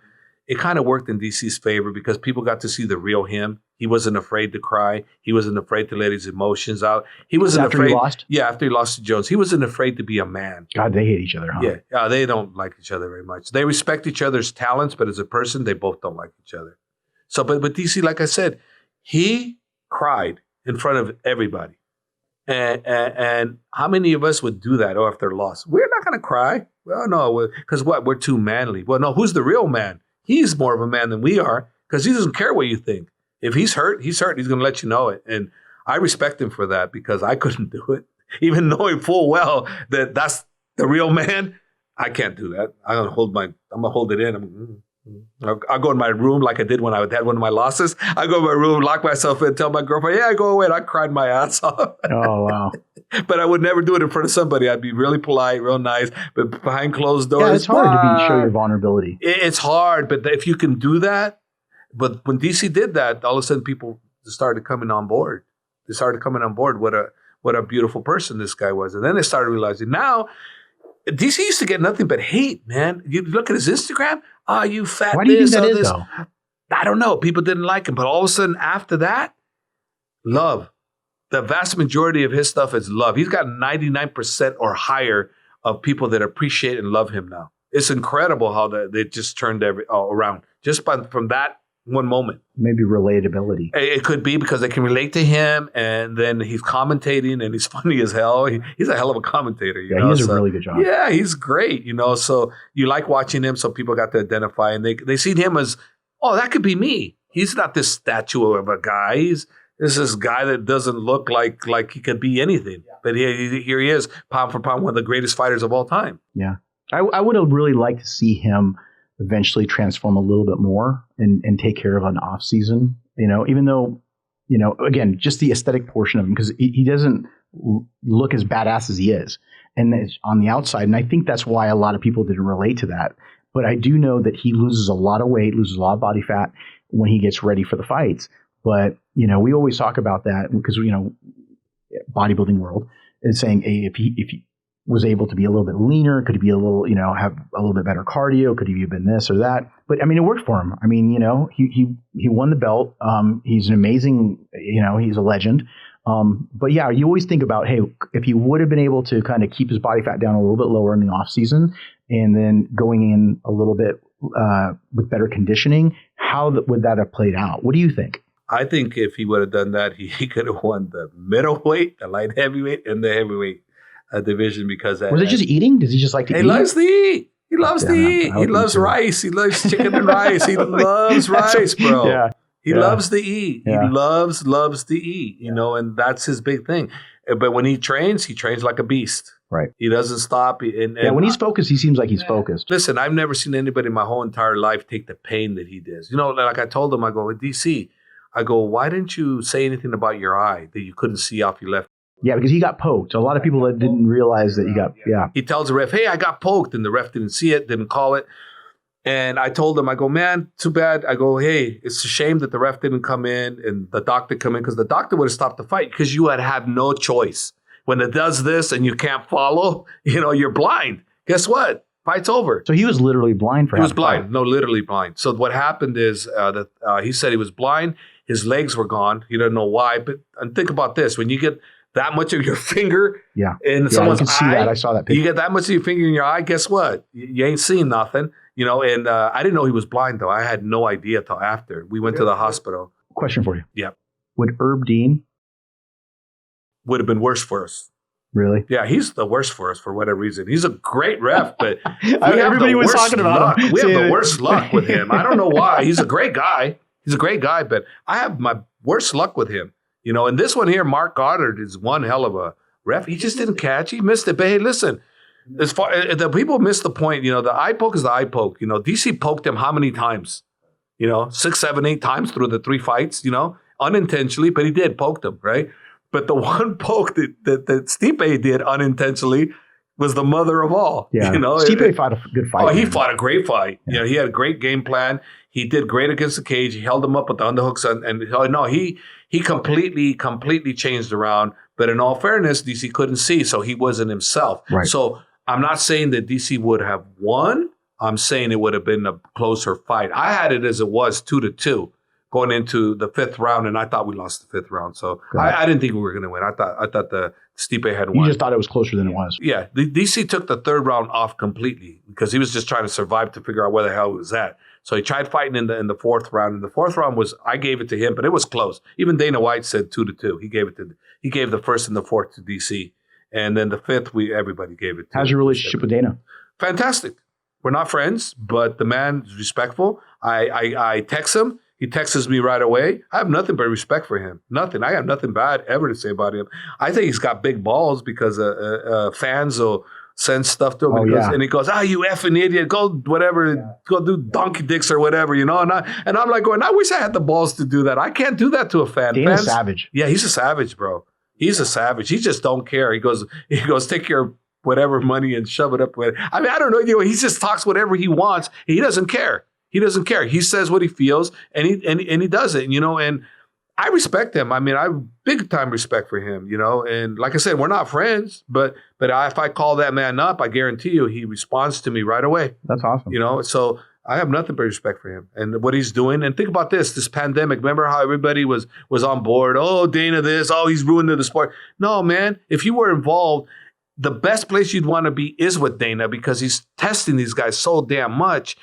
it kind of worked in DC's favor because people got to see the real him. He wasn't afraid to cry. He wasn't afraid to let his emotions out. He wasn't afraid. He lost? Yeah, after he lost to Jones. He wasn't afraid to be a man. God, they hate each other, huh? Yeah, they don't like each other very much. They respect each other's talents, but as a person, they both don't like each other. So, but DC, like I said, he cried in front of everybody. And how many of us would do that after loss? We're not going to cry. Well, no, because we're too manly. Well, no, who's the real man? He's more of a man than we are because he doesn't care what you think. If he's hurt, he's hurt. He's going to let you know it. And I respect him for that because I couldn't do it. Even knowing full well that that's the real man, I can't do that. I'm going to hold it in. I'll go in my room like I did when I had one of my losses. I go in my room, lock myself in, tell my girlfriend, yeah, go away. And I cried my ass off. Oh, wow. But I would never do it in front of somebody. I'd be really polite, real nice, but behind closed doors. Yeah, it's hard to show your vulnerability. It's hard, but if you can do that. But when DC did that, all of a sudden people started coming on board. They started coming on board. What a beautiful person this guy was. And then they started realizing now, DC used to get nothing but hate, man. You look at his Instagram. Oh, you fat. Why do you think that is, though? I don't know. People didn't like him. But all of a sudden, after that, love. The vast majority of his stuff is love. He's got 99% or higher of people that appreciate and love him now. It's incredible how they just turned around just from that one moment. Maybe relatability. It could be because they can relate to him, and then he's commentating, and he's funny as hell. He's a hell of a commentator. He does a really good job. Yeah, he's great. So you like watching him. So people got to identify, and they see him as, oh, that could be me. He's not this statue of a guy. He's this guy that doesn't look like he could be anything. Yeah. But here he is, pound for pound, one of the greatest fighters of all time. Yeah, I would have really liked to see him eventually transform a little bit more and take care of an off season, even though, again, just the aesthetic portion of him, because he doesn't look as badass as he is. And it's on the outside. And I think that's why a lot of people didn't relate to that. But I do know that he loses a lot of weight, loses a lot of body fat when he gets ready for the fights. But, we always talk about that because, bodybuilding world is saying, hey, if he was able to be a little bit leaner, could he be a little, have a little bit better cardio? Could he have been this or that? But it worked for him. He won the belt. He's an amazing, he's a legend. But yeah, you always think about, hey, if he would have been able to kind of keep his body fat down a little bit lower in the off season and then going in a little bit with better conditioning, how would that have played out? What do you think? I think if he would have done that, he could have won the middleweight, the light heavyweight, and the heavyweight division because was it just eating? Does he just like to eat? He loves to eat. He loves to eat. He loves rice. He loves chicken and rice. He loves rice, bro. Yeah. He loves to eat. Yeah. He loves to eat, and that's his big thing. But when he trains like a beast. Right. He doesn't stop. When he's focused, he seems like he's focused. Listen, I've never seen anybody in my whole entire life take the pain that he does. Like I told him, I go, DC, why didn't you say anything about your eye that you couldn't see off your left Yeah, because he got poked. A lot of people that didn't realize that he got, He tells the ref, hey, I got poked. And the ref didn't see it, didn't call it. And I told him, I go, man, too bad. I go, hey, it's a shame that the ref didn't come in and the doctor come in, because the doctor would have stopped the fight, because you had had no choice. When it does this and you can't follow, you're blind. Guess what? Fight's over. So he was literally blind for He was blind. No, literally blind. So what happened is that he said he was blind. His legs were gone. He didn't know why. And think about this. When you get that much of your finger in someone's you can see eye, that. I saw that picture. You get that much of your finger in your eye, guess what? You ain't seeing nothing. And I didn't know he was blind, though. I had no idea till after. We went to the hospital. Question for you. Yeah. Would Herb Dean? Would have been worse for us. Really? Yeah, he's the worst for us for whatever reason. He's a great ref, but everybody was talking about him. We have the worst luck with him. I don't know why. He's a great guy. But I have my worst luck with him. And this one here, Mark Goddard, is one hell of a ref. He just didn't catch. He missed it. But hey, listen, as far the people miss the point, the eye poke is the eye poke. DC poked him how many times? 6, 7, 8 times through the 3 fights, unintentionally, but he did poke them, right? But the one poke that Stipe did unintentionally was the mother of all. Yeah. Stipe fought a good fight. Oh, he fought a great fight. Yeah. He had a great game plan. He did great against the cage. He held him up with the underhooks. He completely changed around. But in all fairness, DC couldn't see, so he wasn't himself. Right. So I'm not saying that DC would have won. I'm saying it would have been a closer fight. I had it as it was 2-2 going into the 5th round, and I thought we lost the 5th round. So I didn't think we were going to win. I thought the Stipe had won. You just thought it was closer than it was. Yeah. The DC took the 3rd round off completely because he was just trying to survive to figure out where the hell he was at. So he tried fighting in the 4th round, and the 4th round I gave it to him, but it was close. Even Dana White said 2-2. He gave the 1st and the 4th to DC, and then the 5th everybody gave it to. How's your relationship with Dana? Fantastic. We're not friends, but the man is respectful. I text him. He texts me right away. I have nothing but respect for him. Nothing. I have nothing bad ever to say about him. I think he's got big balls because fans will send stuff to him. And he goes, you effing idiot. Go whatever. Go do donkey dicks or whatever, And I'm like going, I wish I had the balls to do that. I can't do that to a fan. Dana's savage. Yeah, he's a savage, bro. He's a savage. He just don't care. He goes, take your whatever money and shove it up with. I mean, I don't know. He just talks whatever he wants. He doesn't care. He doesn't care. He says what he feels, and he does it, and I respect him. I mean, I have big time respect for him, and like I said, we're not friends, but if I call that man up, I guarantee you he responds to me right away. That's awesome. So I have nothing but respect for him and what he's doing. And think about this pandemic. Remember how everybody was on board? Oh, Dana this. Oh, he's ruining the sport. No, man, if you were involved, the best place you'd want to be is with Dana because he's testing these guys so damn much.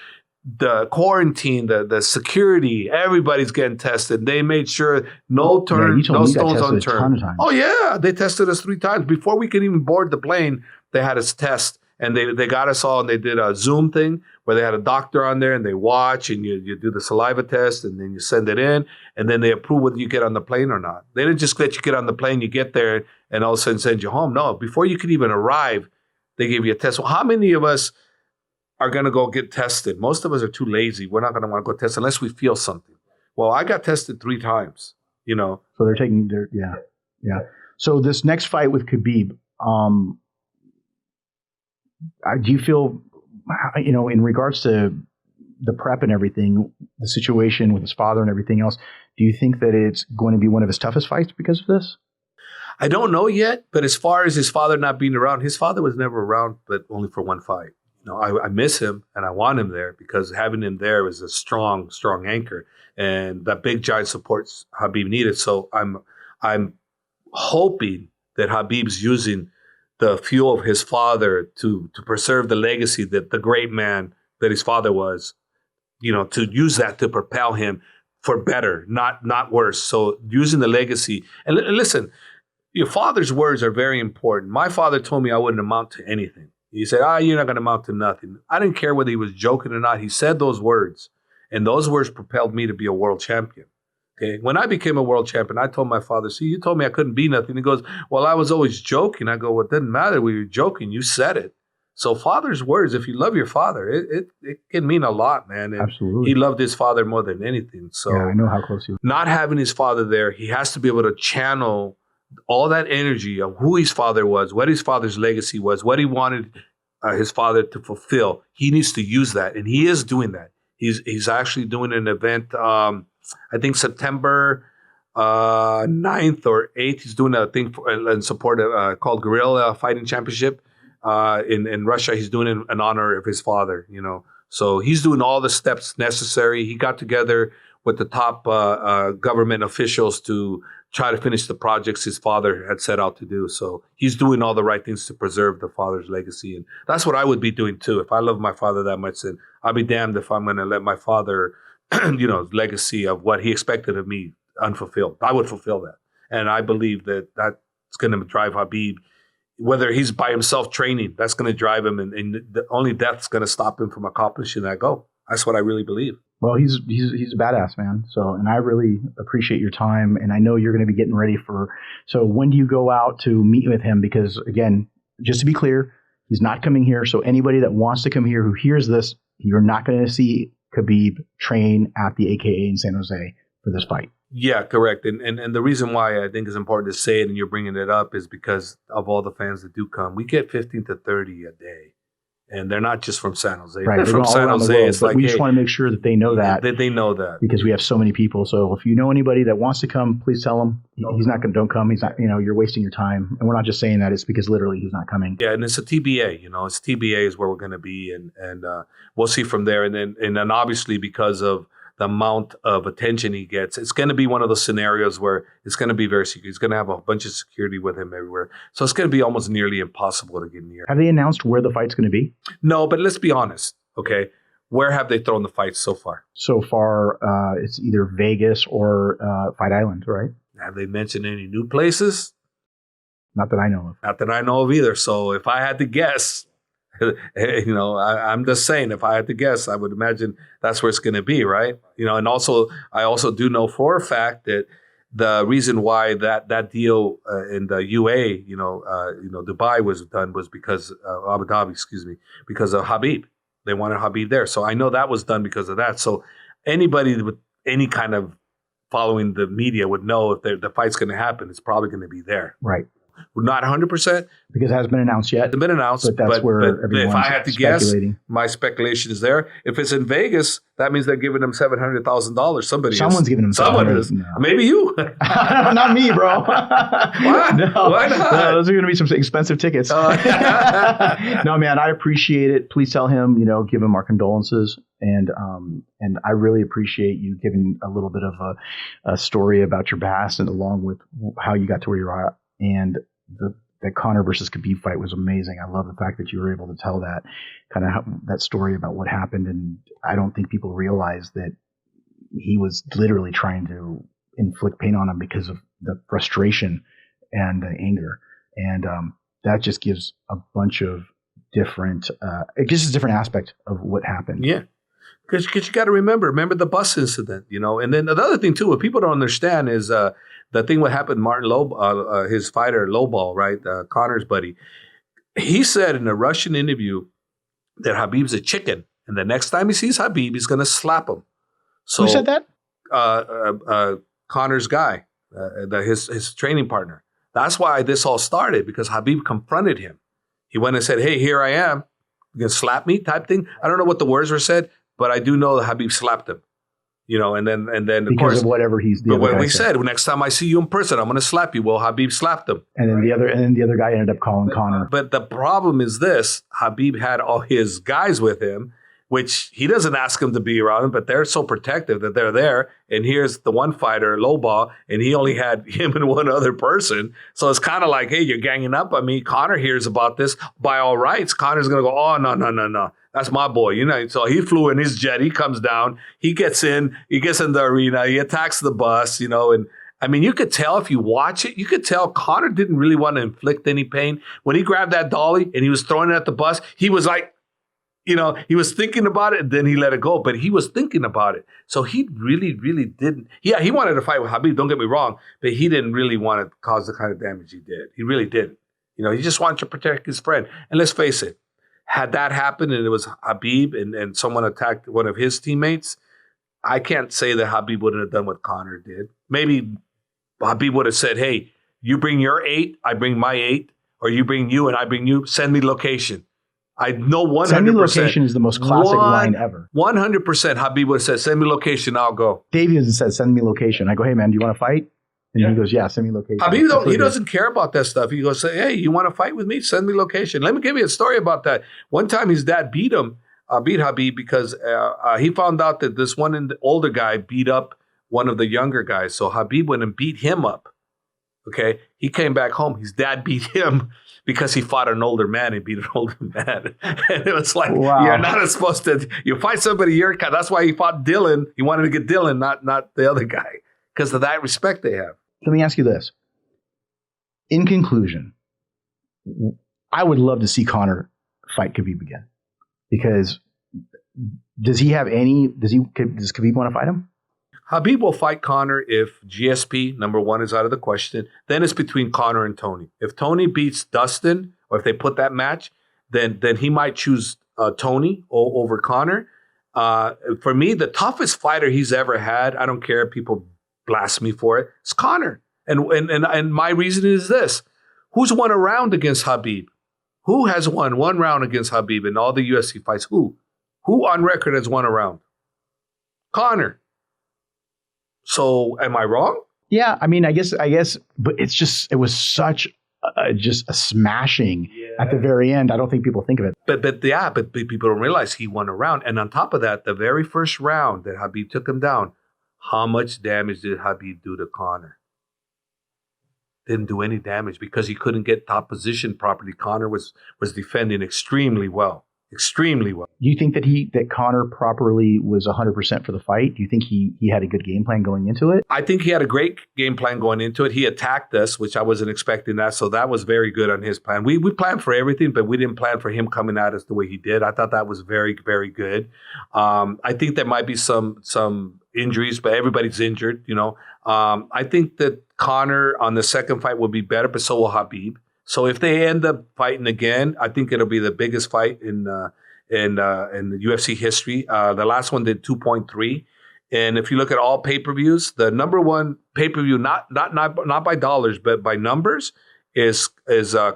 The quarantine, the security, everybody's getting tested. They made sure no stones unturned. Oh yeah, they tested us 3 times before we could even board the plane. They had us test, and they got us all. And they did a Zoom thing where they had a doctor on there, and they watch, and you do the saliva test, and then you send it in, and then they approve whether you get on the plane or not. They didn't just let you get on the plane. You get there, and all of a sudden send you home. No, before you could even arrive, they gave you a test. Well, how many of us are going to go get tested? Most of us are too lazy. We're not going to want to go test unless we feel something. Well, I got tested 3 times, So they're taking yeah. So this next fight with Khabib, do you feel, in regards to the prep and everything, the situation with his father and everything else, do you think that it's going to be one of his toughest fights because of this? I don't know yet, but as far as his father not being around, his father was never around, but only for 1 fight. I miss him and I want him there because having him there is a strong, strong anchor, and that big giant supports Khabib needed. So I'm hoping that Khabib's using the fuel of his father to preserve the legacy that the great man that his father was, to use that to propel him for better, not worse. So using the legacy and listen, your father's words are very important. My father told me I wouldn't amount to anything. He said, you're not going to amount to nothing. I didn't care whether he was joking or not. He said those words, and those words propelled me to be a world champion. Okay. When I became a world champion, I told my father, see, you told me I couldn't be nothing. He goes, well, I was always joking. I go, well, it doesn't matter when you're joking. You said it. So father's words, if you love your father, it can mean a lot, man. And absolutely. He loved his father more than anything. So yeah, I know how close he was. Not having his father there, he has to be able to channel all that energy of who his father was, what his father's legacy was, what he wanted his father to fulfill. He needs to use that, and he is doing that. He's actually doing an event. I think September 9th or 8th. He's doing a thing in support of called Guerrilla Fighting Championship in Russia. He's doing it in honor of his father. So he's doing all the steps necessary. He got together with the top government officials to try to finish the projects his father had set out to do. So he's doing all the right things to preserve the father's legacy. And that's what I would be doing too. If I love my father that much, then I'll be damned if I'm going to let my father, legacy of what he expected of me unfulfilled. I would fulfill that. And I believe that that's going to drive Khabib, whether he's by himself training, that's going to drive him. And the only death's going to stop him from accomplishing that goal. That's what I really believe. Well, he's a badass, man. So, and I really appreciate your time. And I know you're going to be getting ready so when do you go out to meet with him? Because again, just to be clear, he's not coming here. So anybody that wants to come here who hears this, you're not going to see Khabib train at the AKA in San Jose for this fight. Yeah, correct. And the reason why I think it's important to say it and you're bringing it up is because of all the fans that do come. We get 15 to 30 a day. And they're not just from San Jose. Right. They're from San Jose. World, it's like, we just want to make sure that they know that. That they know that. Because we have so many people. So if you know anybody that wants to come, please tell him. He's not going to, don't come. He's not, you're wasting your time. And we're not just saying that. It's because literally he's not coming. Yeah. And it's a TBA, it's TBA is where we're going to be. And we'll see from there. And then obviously because of the amount of attention he gets, it's going to be one of those scenarios where it's going to be very secret. He's going to have a bunch of security with him everywhere. So it's going to be almost nearly impossible to get near. Have they announced where the fight's going to be? No, but let's be honest. Okay. Where have they thrown the fights so far? So far, it's either Vegas or Fight Island, right? Have they mentioned any new places? Not that I know of. Not that I know of either. So if I had to guess, I'm just saying, if I had to guess, I would imagine that's where it's going to be, right? And also, I also do know for a fact that the reason why that deal in the UA, Dubai was done was because Abu Dhabi, because of Khabib. They wanted Khabib there, so I know that was done because of that. So anybody with any kind of following the media would know if the fight's going to happen, it's probably going to be there, right? Not 100%. Because it hasn't been announced yet. It's been announced. But that's where everyone's if I had to guess, my speculation is there. If it's in Vegas, that means they're giving them $700,000. Someone's giving them someone is. No. Maybe you. Not me, bro. Why? No. Why not? No, those are going to be some expensive tickets. No, man, I appreciate it. Please tell him, give him our condolences. And I really appreciate you giving a little bit of a story about your past and along with how you got to where you're at. And the Conor versus Khabib fight was amazing. I love the fact that you were able to tell that kind of that story about what happened. And I don't think people realize that he was literally trying to inflict pain on him because of the frustration and the anger. And that just gives a bunch of different, it gives a different aspect of what happened. Yeah. Because you got to remember the bus incident, And then the other thing, too, what people don't understand is the thing what happened, Martin his fighter, Lowball, right? Conor's buddy. He said in a Russian interview that Khabib's a chicken. And the next time he sees Khabib, he's going to slap him. So, who said that? Conor's guy, his training partner. That's why this all started, because Khabib confronted him. He went and said, hey, here I am. You going to slap me type thing? I don't know what the words were said. But I do know that Khabib slapped him, and then because of course of whatever he's. But what we said, next time I see you in person, I'm going to slap you. Well, Khabib slapped him, and then the other guy ended up calling Conor. But the problem is this: Khabib had all his guys with him, which he doesn't ask them to be around him, but they're so protective that they're there. And here's the one fighter, Lowball, and he only had him and one other person. So it's kind of like, hey, you're ganging up on me. Conor hears about this. By all rights, Conor's going to go, oh, no. That's my boy, So he flew in his jet. He comes down. He gets in the arena. He attacks the bus, And I mean, you could tell if you watch it, you could tell Conor didn't really want to inflict any pain. When he grabbed that dolly and he was throwing it at the bus, he was like, he was thinking about it and then he let it go. But he was thinking about it. So he really, really didn't. Yeah, he wanted to fight with Khabib, don't get me wrong. But he didn't really want to cause the kind of damage he did. He really didn't. He just wanted to protect his friend. And let's face it. Had that happened and it was Khabib and someone attacked one of his teammates, I can't say that Khabib wouldn't have done what Conor did. Maybe Khabib would have said, hey, You bring your 8, I bring my 8, or you bring you and I bring you. Send me location. I know 100%. Send me location is the most classic line ever. 100% Khabib would have said, send me location, I'll go. Davies says, send me location. I go, hey, man, do you want to fight? And he goes, yeah, send me location. Khabib, he doesn't care about that stuff. He goes, hey, you want to fight with me? Send me location. Let me give you a story about that. One time his dad beat Khabib because he found out that this older guy beat up one of the younger guys. So Khabib went and beat him up. Okay, he came back home. His dad beat him because he fought an older man and beat an older man. And it was like, You're not supposed to. You fight somebody your kind. That's why he fought Dylan. He wanted to get Dylan, not the other guy, because of that respect they have. Let me ask you this. In conclusion, I would love to see Conor fight Khabib again, because does Khabib want to fight him? Khabib will fight Conor if GSP, number 1, is out of the question. Then it's between Conor and Tony. If Tony beats Dustin, or if they put that match, then he might choose Tony over Conor. For me, the toughest fighter he's ever had, I don't care if people blast me for it, it's Conor. And my reason is this. Who's won a round against Khabib? Who has won one round against Khabib in all the UFC fights? Who? Who on record has won a round? Conor. So am I wrong? Yeah, I mean, I guess, but it was such just a smashing at the very end. I don't think people think of it. But people don't realize he won a round. And on top of that, the very first round that Khabib took him down, how much damage did Khabib do to Conor? Didn't do any damage because he couldn't get top position properly. Conor was defending extremely well. Extremely well. Do you think that Conor properly was 100% for the fight? Do you think he had a good game plan going into it? I think he had a great game plan going into it. He attacked us, which I wasn't expecting that. So that was very good on his plan. We planned for everything, but we didn't plan for him coming at us the way he did. I thought that was very, very good. I think there might be some injuries, but everybody's injured, I think that Conor on the second fight will be better, but so will Khabib. So if they end up fighting again, I think it'll be the biggest fight in the UFC history. The last one did 2.3, and if you look at all pay-per-views, the number one pay-per-view, not by dollars but by numbers, is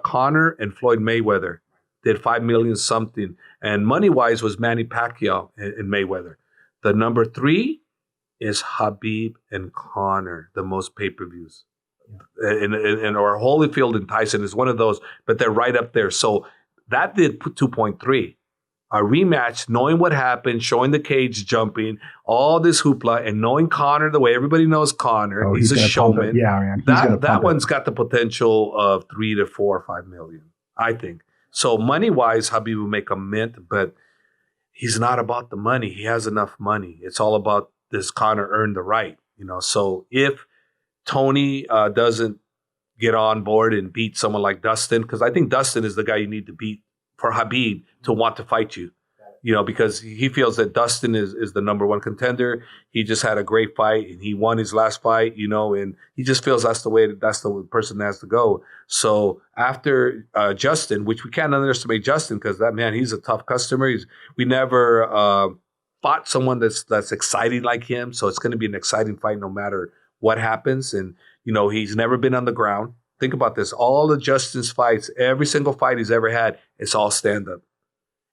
Conor and Floyd Mayweather. Did 5 million something, and money-wise was Manny Pacquiao and Mayweather. The number 3 is Khabib and Conor, the most pay-per-views. Or Holyfield and Tyson is one of those, but they're right up there. So that did 2.3. A rematch, knowing what happened, showing the cage jumping, all this hoopla, and knowing Conor the way everybody knows Conor. He's a showman. Yeah, man. That one's got the potential of 3 to 4 or 5 million, I think. So money-wise, Khabib will make a mint, but he's not about the money. He has enough money. It's all about does Conor earn the right? So if Tony doesn't get on board and beat someone like Dustin, because I think Dustin is the guy you need to beat for Khabib to want to fight you, because he feels that Dustin is the number 1 contender. He just had a great fight and he won his last fight, and he just feels that's the person that has to go. So after Justin, which we can't underestimate Justin because that man, he's a tough customer. We never fought someone that's exciting like him. So it's going to be an exciting fight no matter what happens. And, he's never been on the ground. Think about this. All of Justin's fights, every single fight he's ever had, it's all stand-up.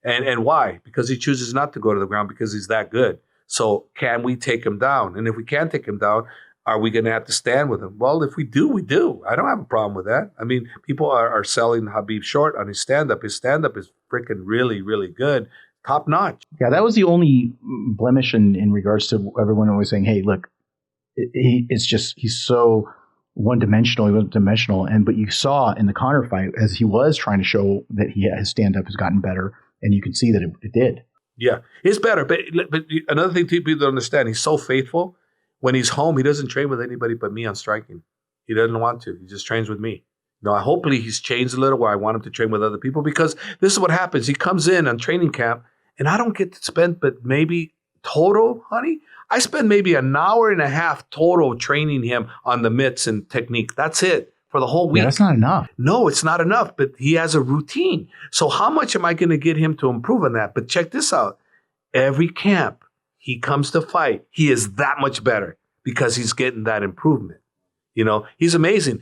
And why? Because he chooses not to go to the ground because he's that good. So can we take him down? And if we can't take him down, are we going to have to stand with him? Well, if we do, we do. I don't have a problem with that. I mean, people are selling Khabib short on his stand-up. His stand-up is freaking really, really good. Top notch. Yeah, that was the only blemish in regards to everyone always saying, hey, look, he's so one-dimensional. He wasn't dimensional. But you saw in the Conor fight, as he was trying to show that his stand-up has gotten better, and you can see that it did. Yeah, it's better. But another thing people don't understand, he's so faithful. When he's home, he doesn't train with anybody but me on striking. He doesn't want to. He just trains with me. Hopefully he's changed a little where I want him to train with other people, because this is what happens. He comes in on training camp, and I don't get to spend but maybe total, honey, I spend maybe an hour and a half total training him on the mitts and technique. That's it for the whole week. Yeah, that's not enough. No, it's not enough, but he has a routine. So how much am I going to get him to improve on that? But check this out. Every camp he comes to fight, he is that much better because he's getting that improvement. He's amazing.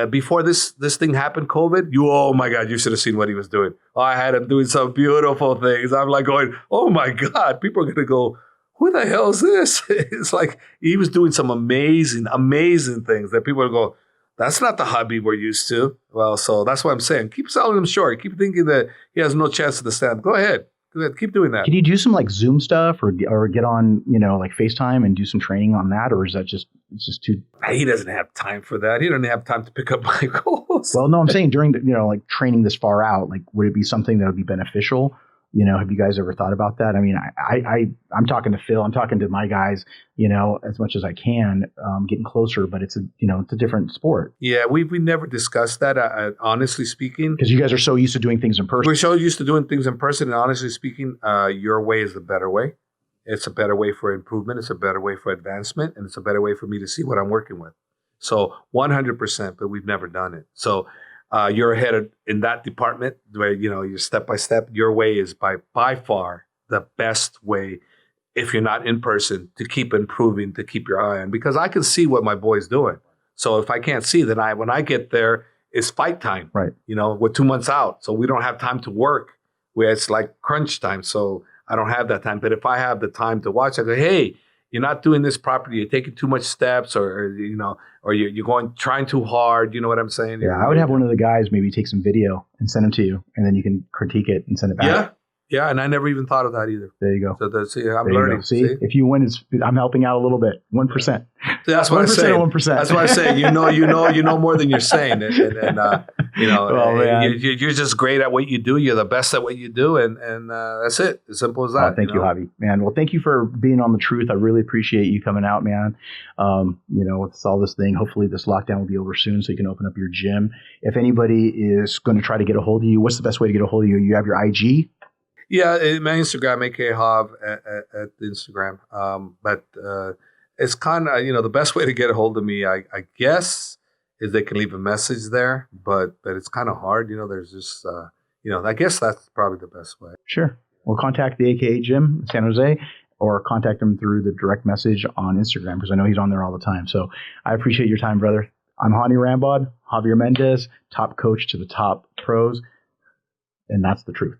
before this thing happened, COVID, oh my God, you should have seen what he was doing. Oh, I had him doing some beautiful things. I'm like going, oh my God, people are going to go, who the hell is this? It's like he was doing some amazing, amazing things that people would go, that's not the Khabib we're used to. Well, so that's what I'm saying. Keep selling him short. Keep thinking that he has no chance to the stand. Go ahead. Keep doing that. Can you do some like Zoom stuff or get on, like FaceTime and do some training on that? Or is that it's just too? He doesn't have time for that. He doesn't have time to pick up my goals. Well, no, I'm saying during like training this far out, like would it be something that would be beneficial? Have you guys ever thought about that? I mean, I'm talking to Phil, I'm talking to my guys, as much as I can, getting closer, but it's a different sport. Yeah, we never discussed that, honestly speaking. Because you guys are so used to doing things in person. We're so used to doing things in person, and honestly speaking, your way is the better way. It's a better way for improvement. It's a better way for advancement, and it's a better way for me to see what I'm working with. So 100%, but we've never done it. So you're ahead in that department where, you're step by step. Your way is by far the best way, if you're not in person, to keep improving, to keep your eye on. Because I can see what my boy's doing. So if I can't see, then when I get there, it's fight time. Right. We're 2 months out. So we don't have time to work where it's like crunch time. So I don't have that time. But if I have the time to watch, I go, hey, you're not doing this properly. You're taking too much steps, or you're trying too hard. You know what I'm saying? Yeah, I would have one of the guys maybe take some video and send them to you, and then you can critique it and send it back. Yeah, and I never even thought of that either. There you go. So I'm learning. See, if you win, I'm helping out a little bit. 1%. That's what I say. 1%. That's what I say. You know more than you're saying, and you're just great at what you do. You're the best at what you do, and that's it. As simple as that. Thank you, Javi, man. Well, thank you for being on The Truth. I really appreciate you coming out, man. With all this thing, hopefully this lockdown will be over soon, so you can open up your gym. If anybody is going to try to get a hold of you, what's the best way to get a hold of you? You have your IG. Yeah, my Instagram, AKHav at the Instagram. But it's kind of, the best way to get a hold of me, I guess, is they can leave a message there. But it's kind of hard. There's just, I guess that's probably the best way. Sure. Well, contact the AKA Gym in San Jose or contact him through the direct message on Instagram because I know he's on there all the time. So I appreciate your time, brother. I'm Hany Rambod, Javier Mendez, top coach to the top pros. And that's The Truth.